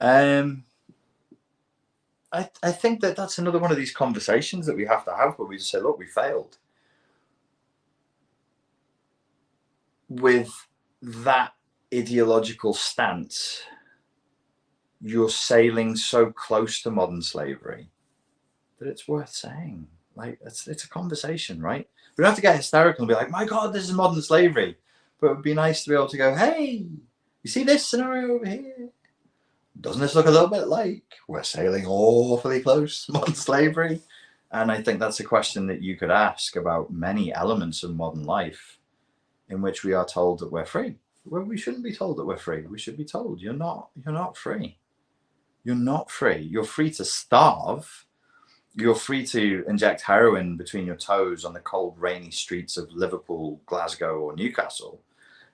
I think that's another one of these conversations that we have to have, where we just say, look, we failed. With that ideological stance, you're sailing so close to modern slavery that it's worth saying. Like, it's a conversation, right? We don't have to get hysterical and be like, my God, this is modern slavery. But it would be nice to be able to go, hey, you see this scenario over here? Doesn't this look a little bit like we're sailing awfully close to modern slavery? And I think that's a question that you could ask about many elements of modern life in which we are told that we're free. Well, we shouldn't be told that we're free. We should be told you're not free. You're not free. You're free to starve. You're free to inject heroin between your toes on the cold, rainy streets of Liverpool, Glasgow, or Newcastle.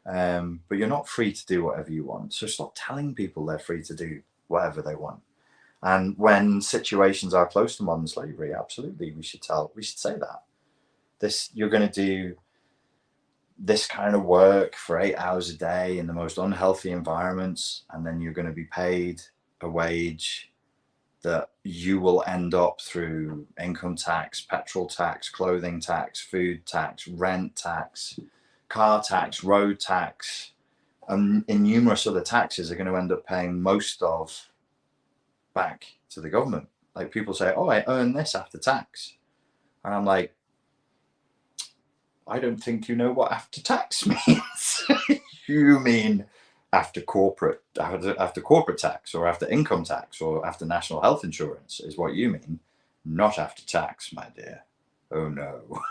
But you're not free to do whatever you want. So stop telling people they're free to do whatever they want. And when situations are close to modern slavery, absolutely, we should say that. You're going to do this kind of work for 8 hours a day in the most unhealthy environments, and then you're going to be paid a wage that you will end up through income tax, petrol tax, clothing tax, food tax, rent tax, car tax, road tax, and numerous other taxes are going to end up paying most of back to the government. Like, people say, oh, I earn this after tax. And I'm like, I don't think you know what after tax means. You mean after corporate tax, or after income tax, or after national health insurance is what you mean, not after tax, my dear. Oh no.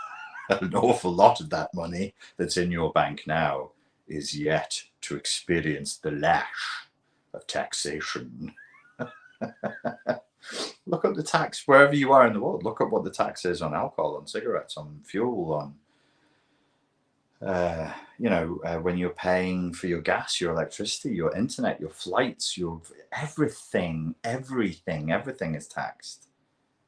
An awful lot of that money that's in your bank now is yet to experience the lash of taxation. Look up the tax wherever you are in the world. Look up what the tax is on alcohol, on cigarettes, on fuel, on when you're paying for your gas, your electricity, your internet, your flights, your everything is taxed.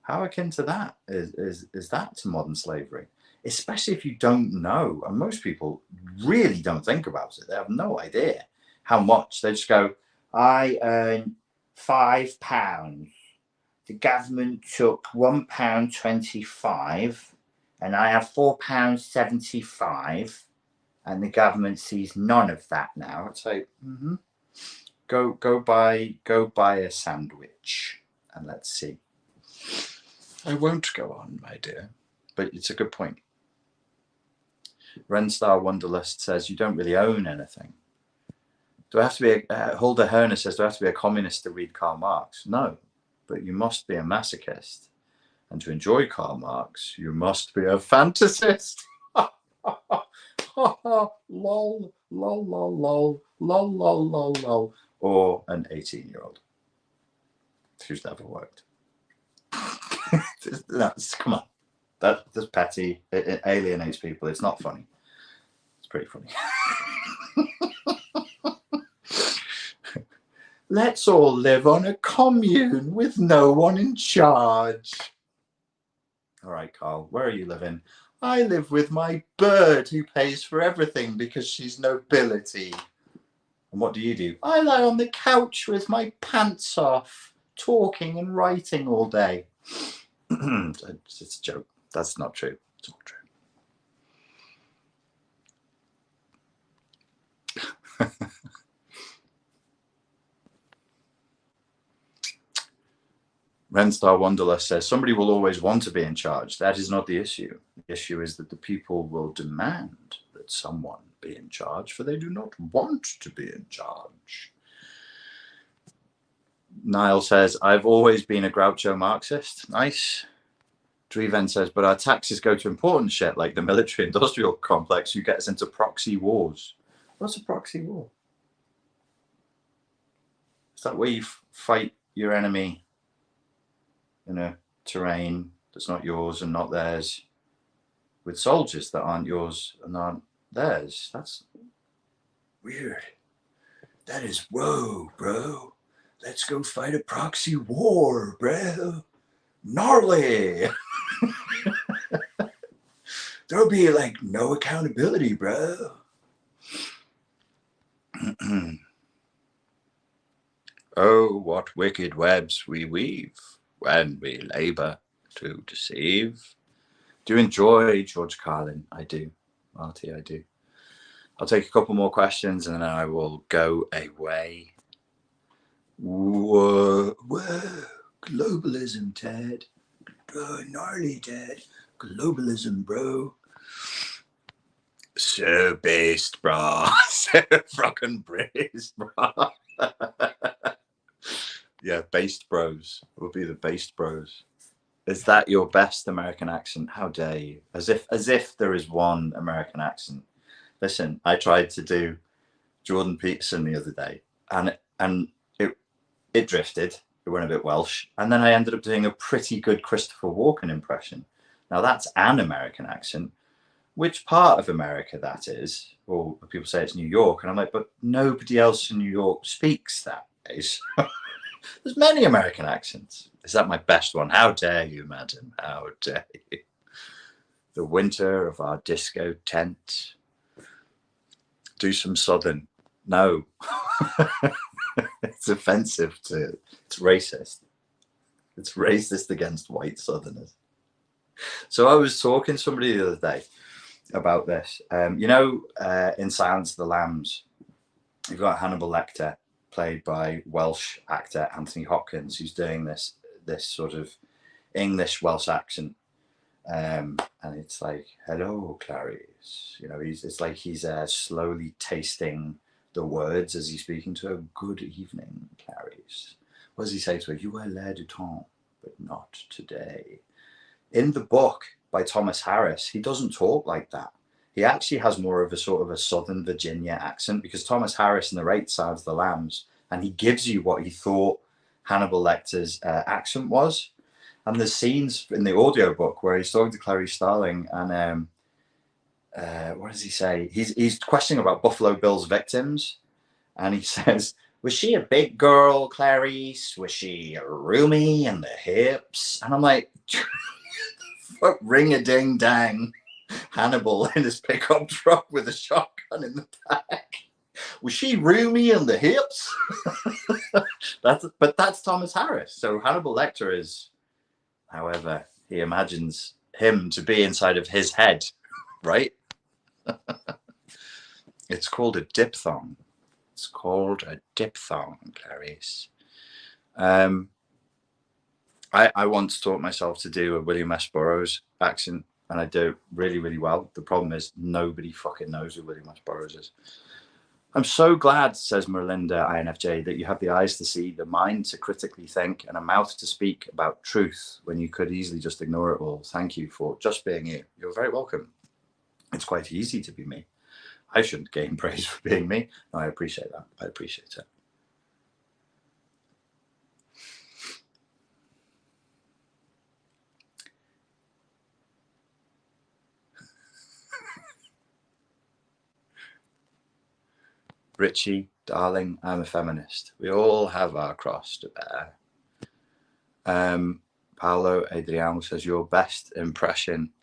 How akin to that is that to modern slavery? Especially if you don't know, and most people really don't think about it. They have no idea how much. They just go, I earn £5. The government took £1.25, and I have £4.75, and the government sees none of that now. I'd say, go buy a sandwich, and let's see. I won't go on, my dear, but it's a good point. Renstar Wonderlust says, you don't really own anything. Do I have to be Hulda Herner says, do I have to be a communist to read Karl Marx? No, but you must be a masochist. And to enjoy Karl Marx, you must be a fantasist. Lol, lol, lol, lol, lol, lol, lol, lol. Or an 18-year-old who's never worked. Come on. That's petty. It alienates people. It's not funny. It's pretty funny. Let's all live on a commune with no one in charge. All right, Carl, where are you living? I live with my bird who pays for everything because she's nobility. And what do? I lie on the couch with my pants off, talking and writing all day. It's a joke. That's not true. It's not true. Renstar Wanderlust says, somebody will always want to be in charge. That is not the issue. The issue is that the people will demand that someone be in charge, for they do not want to be in charge. Niall says, I've always been a Groucho Marxist. Nice. Driven says, but our taxes go to important shit like the military-industrial complex, who gets into proxy wars. What's a proxy war? Is that where you fight your enemy in a terrain that's not yours and not theirs, with soldiers that aren't yours and aren't theirs? That's weird. That is, whoa, bro. let's go fight a proxy war, bro. Gnarly. There'll be like no accountability, bro. Oh, what wicked webs we weave when we labour to deceive. Do you enjoy George Carlin? I do, Marty, I do. I'll take a couple more questions and then I will go away. Whoa, globalism, Ted. Bro, gnarly, Ted. Globalism, bro. So based, bro. So fucking based, bro. Yeah, based bros. Will be the based bros. Is that your best American accent? How dare you? As if there is one American accent. Listen, I tried to do Jordan Peterson the other day, and it drifted. It went a bit Welsh, and then I ended up doing a pretty good Christopher Walken impression. Now that's an American accent. Which part of America that is? Or people say it's New York, and I'm like, but nobody else in New York speaks that way. There's many American accents. Is that my best one? How dare you, madam? How dare you? The winter of our disco tent. Do some Southern. No. It's offensive to, it's racist. It's racist against white Southerners. So I was talking to somebody the other day about this. In Silence of the Lambs, you've got Hannibal Lecter, played by Welsh actor Anthony Hopkins, who's doing this sort of English Welsh accent, and it's like, "Hello, Clarice." It's like he's slowly tasting the words as he's speaking to her. "Good evening, Clarice." What does he say to her? "You are l'air du temps, but not today." In the book by Thomas Harris, he doesn't talk like that. He actually has more of a sort of a Southern Virginia accent, because Thomas Harris narrates Silence of the Lambs, and he gives you what he thought Hannibal Lecter's accent was. And there's scenes in the audiobook where he's talking to Clarice Starling, and what does he say? He's questioning about Buffalo Bill's victims, and he says, "Was she a big girl, Clarice? Was she roomy in the hips?" And I'm like, ring a ding dang. Hannibal in his pickup truck with a shotgun in the back. Was she roomy in the hips? That's Thomas Harris. So Hannibal Lecter is, however he imagines him to be inside of his head, right? It's called a diphthong. It's called a diphthong, Clarice. I once taught myself to do a William S. Burroughs accent, and I do it really, really well. The problem is nobody fucking knows who William S. Burroughs is. "I'm so glad," says Merlinda INFJ, "that you have the eyes to see, the mind to critically think, and a mouth to speak about truth when you could easily just ignore it all. Thank you for just being you." You're very welcome. It's quite easy to be me. I shouldn't gain praise for being me. No, I appreciate that. I appreciate it. Richie, darling, I'm a feminist. We all have our cross to bear. Paolo Adriano says, "Your best impression."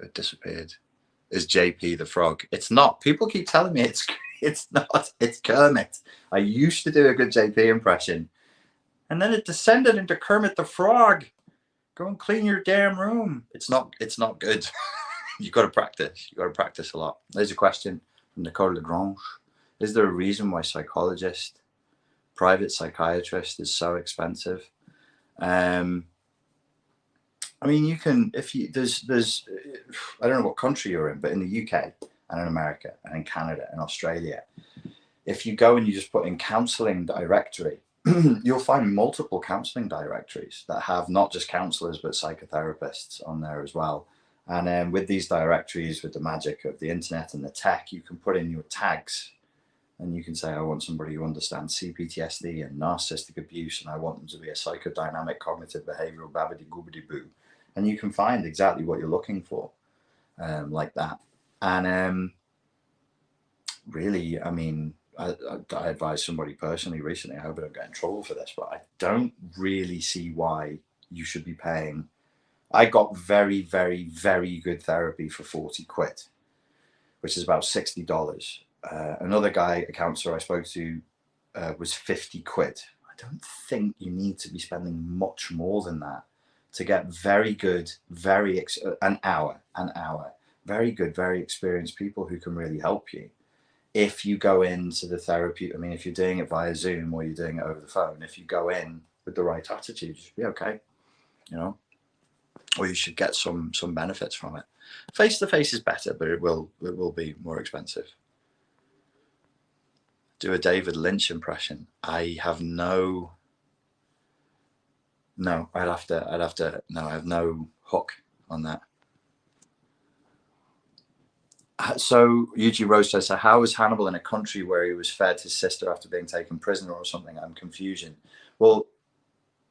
It disappeared. "Is JP the frog?" It's not. People keep telling me it's not. It's Kermit. I used to do a good JP impression, and then it descended into Kermit the Frog. Go and clean your damn room. It's not good. You've got to practice. You've got to practice a lot. There's a question from Nicole Lagrange. "Is there a reason why private psychiatrist is so expensive?" I mean, you can, there's, I don't know what country you're in, but in the UK and in America and in Canada and Australia, if you go and you just put in counselling directory, you'll find multiple counselling directories that have not just counsellors, but psychotherapists on there as well. And with these directories, with the magic of the internet and the tech, you can put in your tags, and you can say, "I want somebody who understands CPTSD and narcissistic abuse, and I want them to be a psychodynamic cognitive behavioral babbity goobity boo." And you can find exactly what you're looking for, like that. And really, I mean, I advised somebody personally recently, I hope I don't get in trouble for this, but I don't really see why you should be paying. I got very, very, very good therapy for 40 quid, which is about $60. Another guy, a counsellor I spoke to, was 50 quid. I don't think you need to be spending much more than that to get very good, an hour, very good, very experienced people who can really help you. If you go into the therapy, I mean, if you're doing it via Zoom or you're doing it over the phone, if you go in with the right attitude, you should be okay, you know, or you should get some benefits from it. Face to face is better, but it will be more expensive. Do a David Lynch impression. I have no, I have no hook on that. So Yuji Rose says, so how was Hannibal in a country where he was fed his sister after being taken prisoner or something? I'm confusion. Well,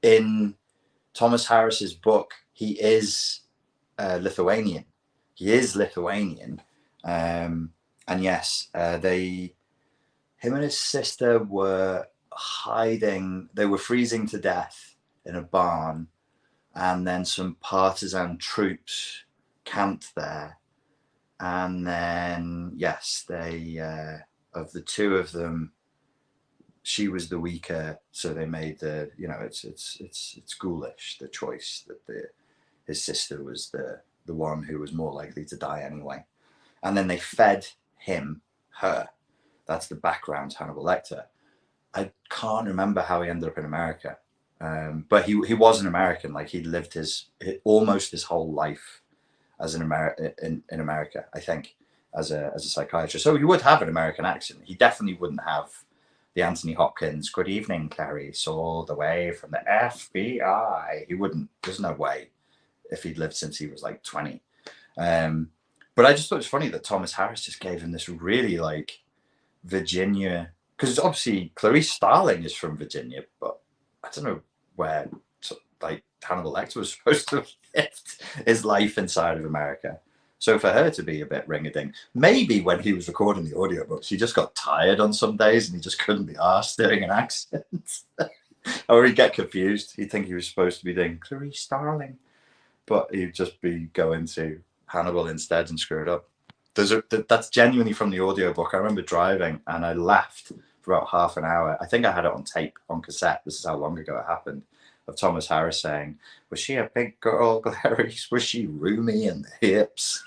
in Thomas Harris's book, he is Lithuanian. He is Lithuanian. And yes, him and his sister were hiding. They were freezing to death in a barn. And then some partisan troops camped there. And then, yes, they, of the two of them, she was the weaker. So they made the, you know, it's ghoulish, the choice that his sister was the one who was more likely to die anyway. And then they fed her. That's the background to Hannibal Lecter. I can't remember how he ended up in America. But he was an American. Like, he'd lived almost his whole life as in America, I think, as a psychiatrist. So he would have an American accent. He definitely wouldn't have the Anthony Hopkins, good evening, Clarice, all the way from the FBI. He wouldn't. There's no way, if he'd lived since he was like 20. But I just thought it was funny that Thomas Harris just gave him this really, like, Virginia, because obviously Clarice Starling is from Virginia, but I don't know where, like, Hannibal Lecter was supposed to have lived his life inside of America. So for her to be a bit ring-a-ding, maybe when he was recording the audiobooks, he just got tired on some days and he just couldn't be arsed doing an accent. Or he'd get confused. He'd think he was supposed to be doing Clarice Starling, but he'd just be going to Hannibal instead and screw it up. That's genuinely from the audiobook. I remember driving and I laughed for about half an hour. I think I had it on tape, on cassette. This is how long ago it happened. Of Thomas Harris saying, was she a big girl, Clarice? Was she roomy in the hips?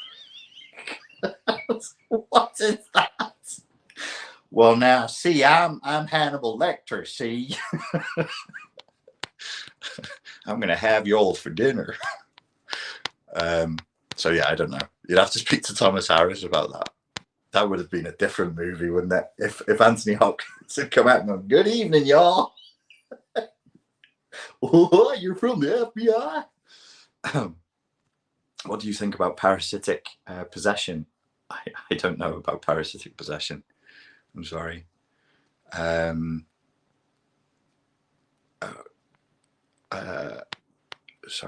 What is that? Well, now, see, I'm Hannibal Lecter, see? I'm going to have you all for dinner. So, yeah, I don't know. You'd have to speak to Thomas Harris about that. That would have been a different movie, wouldn't it? If Anthony Hopkins had come out and gone, good evening, y'all. Oh, you're from the FBI. What do you think about parasitic possession? I don't know about parasitic possession. I'm sorry. Sorry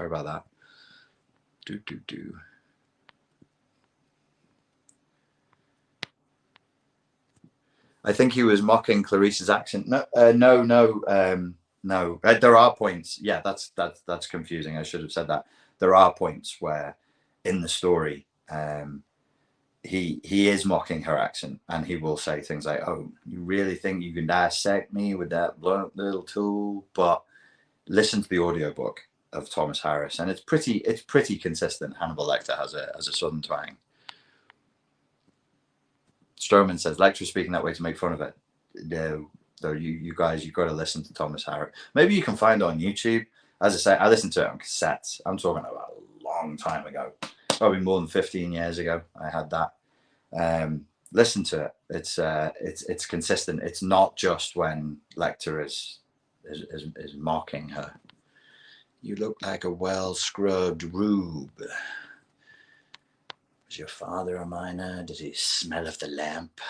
about that. I think he was mocking Clarice's accent. No. There are points. Yeah, that's confusing. I should have said that. There are points where, in the story, he is mocking her accent, and he will say things like, "Oh, you really think you can dissect me with that blunt little tool?" But listen to the audiobook of Thomas Harris, and it's pretty consistent. Hannibal Lecter has a southern twang. Stroman says Lecter speaking that way to make fun of it. No, though, you guys, you've got to listen to Thomas Harris. Maybe you can find it on YouTube. As I say, I listened to it on cassettes. I'm talking about a long time ago, probably more than 15 years ago. I had that. Listen to it. It's consistent. It's not just when Lecter is mocking her. You look like a well-scrubbed rube. Was your father a miner? Did he smell of the lamp?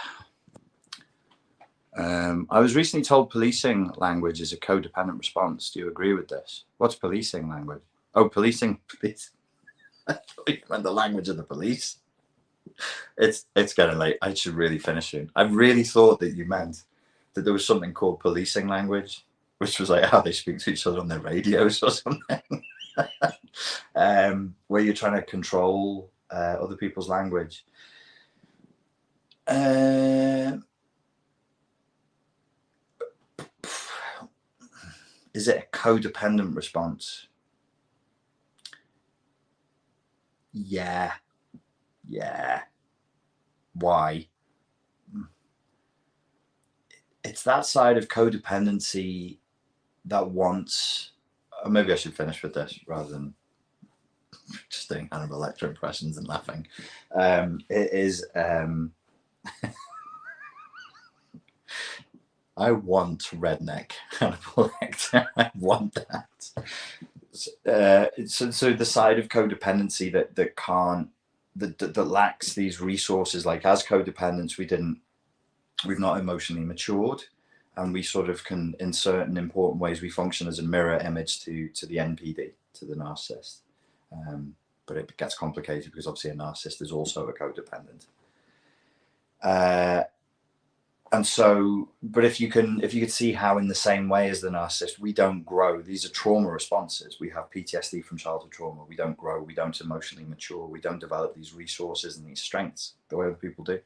I was recently told policing language is a codependent response. Do you agree with this? What's policing language? Oh, policing. Police. I thought you meant the language of the police. It's getting late. I should really finish soon. I really thought that you meant that there was something called policing language, which was like how they speak to each other on their radios or something. Where you're trying to control other people's language. Is it a codependent response? Yeah. Why? It's that side of codependency that wants. Maybe I should finish with this rather than just doing Hannibal Lecter impressions and laughing. It is. I want redneck Hannibal Lecter. I want that. So the side of codependency that can't, that lacks these resources. Like as codependents, we've not emotionally matured, and we sort of can, in certain important ways, we function as a mirror image to the NPD, to the narcissist. But it gets complicated because obviously a narcissist is also a codependent. And so, but if you could see how in the same way as the narcissist, we don't grow. These are trauma responses. We have PTSD from childhood trauma. We don't grow. We don't emotionally mature. We don't develop these resources and these strengths the way other people do.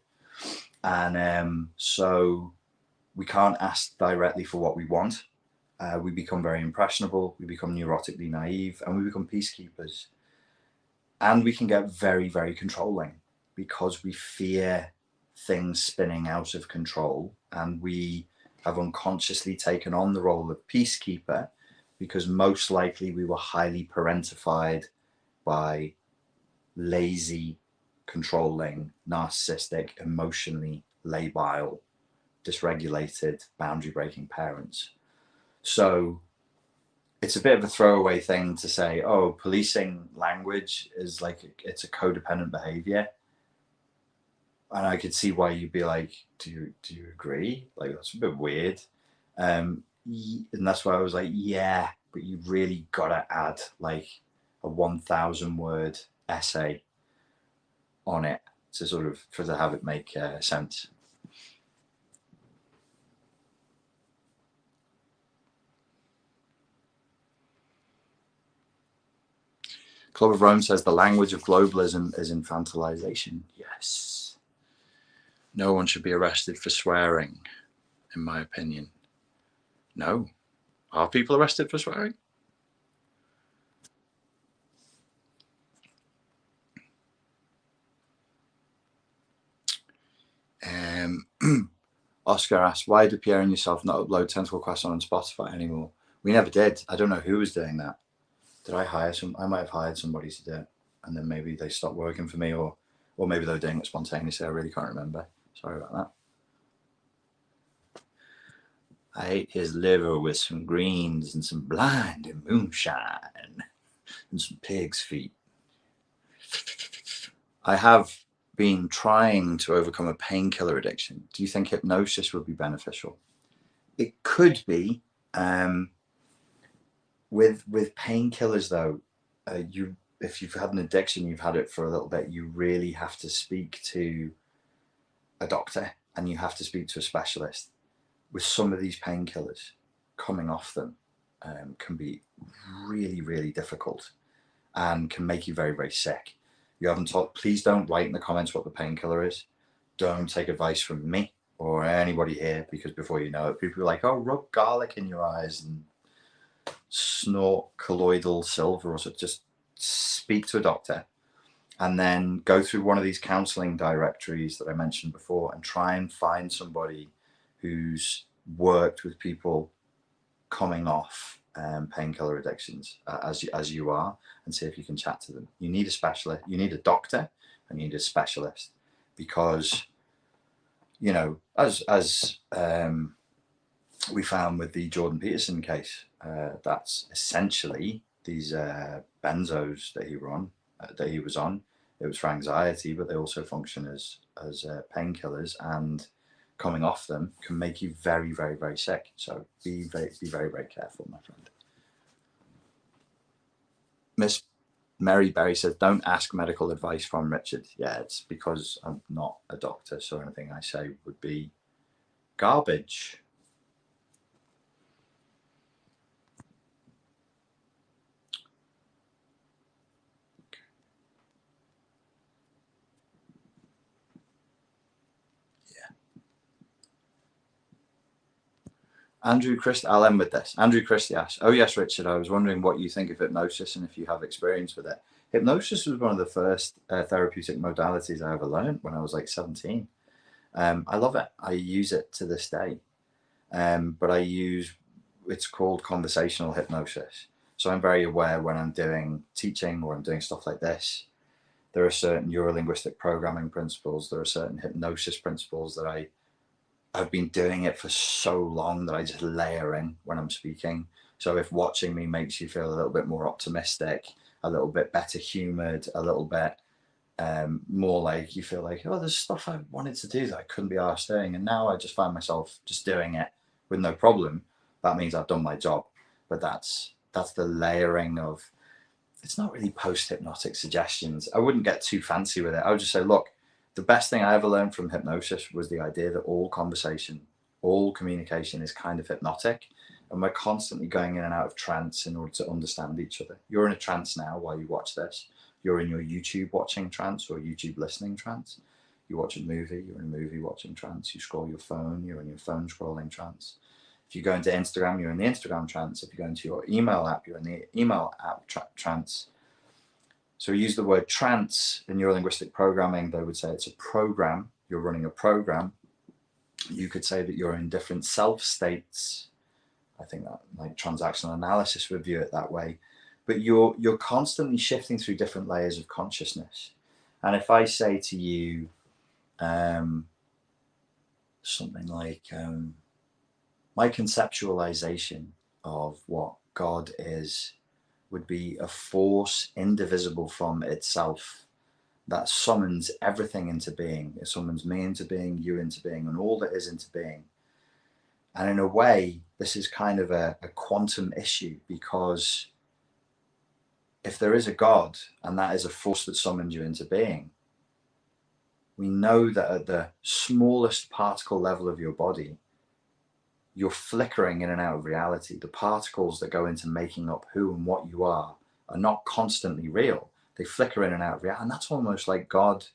And so we can't ask directly for what we want. We become very impressionable. We become neurotically naive, and we become peacekeepers. And we can get very, very controlling because we fear things spinning out of control, and we have unconsciously taken on the role of peacekeeper because most likely we were highly parentified by lazy, controlling, narcissistic, emotionally labile, dysregulated, boundary breaking parents. So it's a bit of a throwaway thing to say, oh, policing language is like, it's a codependent behavior. And I could see why you'd be like, do you agree? Like, that's a bit weird. And that's why I was like, yeah, but you really gotta add like a 1,000 word essay on it to sort of, to have it make sense. Club of Rome says the language of globalism is infantilization. Yes. No one should be arrested for swearing, in my opinion. No. Are people arrested for swearing? Oscar asked, why do Pierre and yourself not upload Tentacle Quest on Spotify anymore? We never did. I don't know who was doing that. Did I hire I might have hired somebody to do it, and then maybe they stopped working for me, or maybe they were doing it spontaneously. I really can't remember. Sorry about that. I ate his liver with some greens and some blinding moonshine and some pig's feet. I have been trying to overcome a painkiller addiction. Do you think hypnosis would be beneficial? It could be. With painkillers, though, if you've had an addiction, you've had it for a little bit, you really have to speak to a doctor and you have to speak to a specialist. With some of these painkillers, coming off them can be really, really difficult and can make you very, very sick. You haven't told, please don't write in the comments what the painkiller is. Don't take advice from me or anybody here, because before you know it, people are like, oh, rub garlic in your eyes and snort colloidal silver, or so. Just speak to a doctor and then go through one of these counselling directories that I mentioned before and try and find somebody who's worked with people coming off painkiller addictions as you are, and see if you can chat to them. You need a specialist, you need a doctor, and you need a specialist, because you know, as we found with the Jordan Peterson case, that's essentially these benzos that he was on. It was for anxiety, but they also function as painkillers, and coming off them can make you very, very, very sick. So be very, very careful, my friend. Miss Mary Berry says, don't ask medical advice from Richard. Yeah, it's because I'm not a doctor, so anything I say would be garbage. Andrew Christie, I'll end with this. Andrew Christie asks, oh yes, Richard, I was wondering what you think of hypnosis and if you have experience with it. Hypnosis was one of the first therapeutic modalities I ever learned when I was like 17. I love it. I use it to this day. But it's called conversational hypnosis. So I'm very aware when I'm doing teaching or I'm doing stuff like this, there are certain neurolinguistic programming principles, there are certain hypnosis principles that I've been doing it for so long that I just layer in when I'm speaking. So if watching me makes you feel a little bit more optimistic, a little bit better humored, a little bit more like you feel like, oh, there's stuff I wanted to do that I couldn't be arsed doing, and now I just find myself just doing it with no problem. That means I've done my job. But that's the layering of, it's not really post-hypnotic suggestions. I wouldn't get too fancy with it. I would just say, look, the best thing I ever learned from hypnosis was the idea that all conversation, all communication is kind of hypnotic, and we're constantly going in and out of trance in order to understand each other. You're in a trance now while you watch this. You're in your YouTube watching trance or YouTube listening trance. You watch a movie, you're in a movie watching trance. You scroll your phone, you're in your phone scrolling trance. If you go into Instagram, you're in the Instagram trance. If you go into your email app, you're in the email app trance. So we use the word trance in neurolinguistic programming. They would say it's a program. You're running a program. You could say that you're in different self states. I think that like transactional analysis would view it that way. But you're constantly shifting through different layers of consciousness. And if I say to you something like, my conceptualization of what God is would be a force indivisible from itself that summons everything into being. It summons me into being, you into being, and all that is into being. And in a way, this is kind of a quantum issue, because if there is a God and that is a force that summoned you into being, we know that at the smallest particle level of your body, you're flickering in and out of reality. The particles that go into making up who and what you are not constantly real. They flicker in and out of reality. And that's almost like God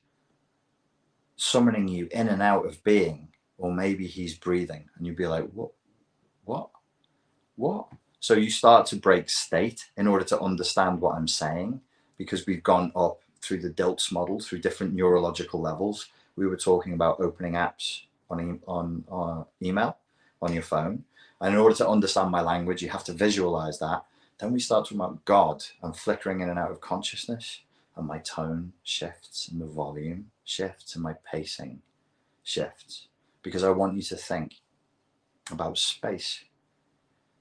summoning you in and out of being, or maybe he's breathing and you'd be like, what? So you start to break state in order to understand what I'm saying, because we've gone up through the Dilts model, through different neurological levels. We were talking about opening apps on email, on your phone. And in order to understand my language, you have to visualize that. Then we start talking about God and flickering in and out of consciousness, and my tone shifts and the volume shifts and my pacing shifts, because I want you to think about space.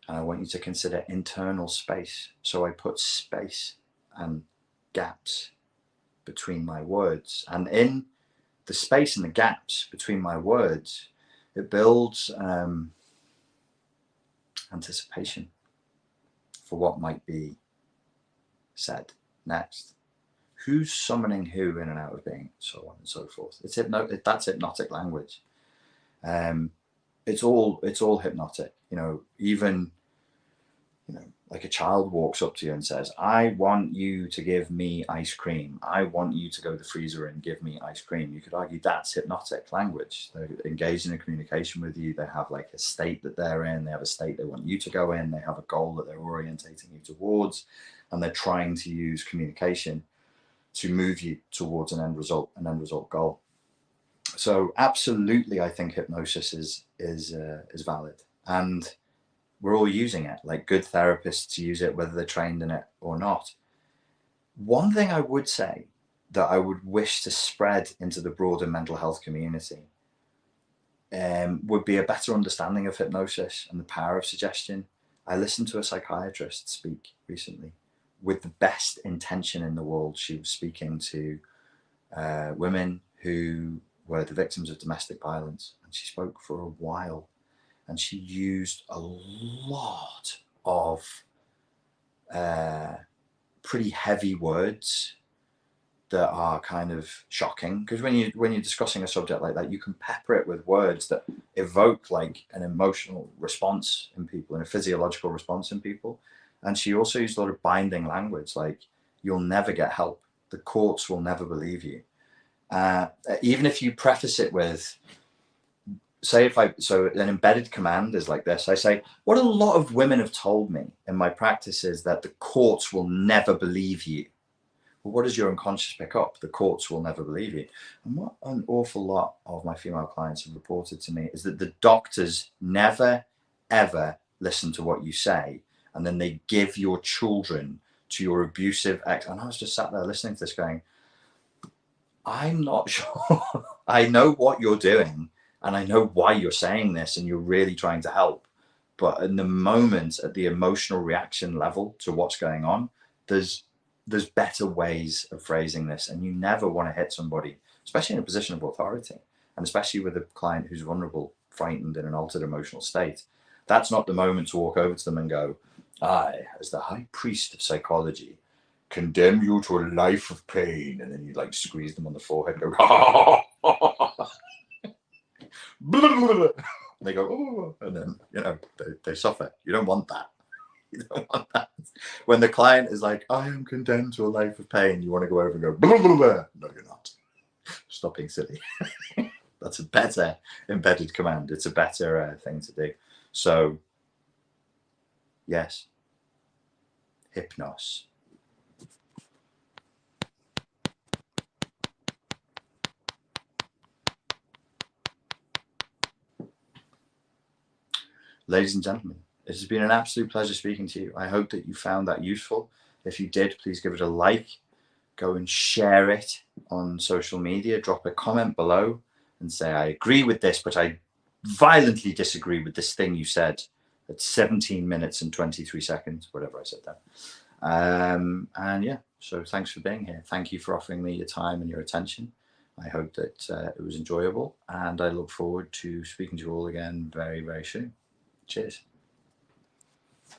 And I want you to consider internal space. So I put space and gaps between my words. And in the space and the gaps between my words, it builds anticipation for what might be said next. Who's summoning who in and out of being, so on and so forth. That's hypnotic language. It's all hypnotic. Even like a child walks up to you and says, I want you to give me ice cream. I want you to go to the freezer and give me ice cream. You could argue that's hypnotic language. They're engaged in a communication with you. They have like a state that they're in. They have a state they want you to go in. They have a goal that they're orientating you towards. And they're trying to use communication to move you towards an end result goal. So absolutely, I think hypnosis is valid. And we're all using it, like good therapists use it, whether they're trained in it or not. One thing I would say that I would wish to spread into the broader mental health community would be a better understanding of hypnosis and the power of suggestion. I listened to a psychiatrist speak recently with the best intention in the world. She was speaking to women who were the victims of domestic violence, and she spoke for a while. And she used a lot of pretty heavy words that are kind of shocking, because when you're discussing a subject like that, you can pepper it with words that evoke like an emotional response in people and a physiological response in people. And she also used a lot of binding language, like, you'll never get help, the courts will never believe you. Even if you preface it with, so an embedded command is like this. I say, what a lot of women have told me in my practice is that the courts will never believe you. Well, what does your unconscious pick up? The courts will never believe you. And what an awful lot of my female clients have reported to me is that the doctors never, ever listen to what you say. And then they give your children to your abusive ex. And I was just sat there listening to this going, I'm not sure. I know what you're doing and I know why you're saying this and you're really trying to help. But in the moment, at the emotional reaction level to what's going on, there's better ways of phrasing this, and you never want to hit somebody, especially in a position of authority, and especially with a client who's vulnerable, frightened, in an altered emotional state. That's not the moment to walk over to them and go, I, as the high priest of psychology, condemn you to a life of pain, and then you like squeeze them on the forehead and go, they go, oh, and then they suffer. You don't want that. You don't want that. When the client is like, I am condemned to a life of pain, you want to go over and go, blah, blah, blah. No, you're not. Stop being silly. That's a better embedded command. It's a better thing to do. So, yes, hypnos. Ladies and gentlemen, it has been an absolute pleasure speaking to you. I hope that you found that useful. If you did, please give it a like. Go and share it on social media. Drop a comment below and say, I agree with this, but I violently disagree with this thing you said at 17 minutes and 23 seconds, whatever I said there. And yeah, so thanks for being here. Thank you for offering me your time and your attention. I hope that it was enjoyable, and I look forward to speaking to you all again very, very soon. Cheers.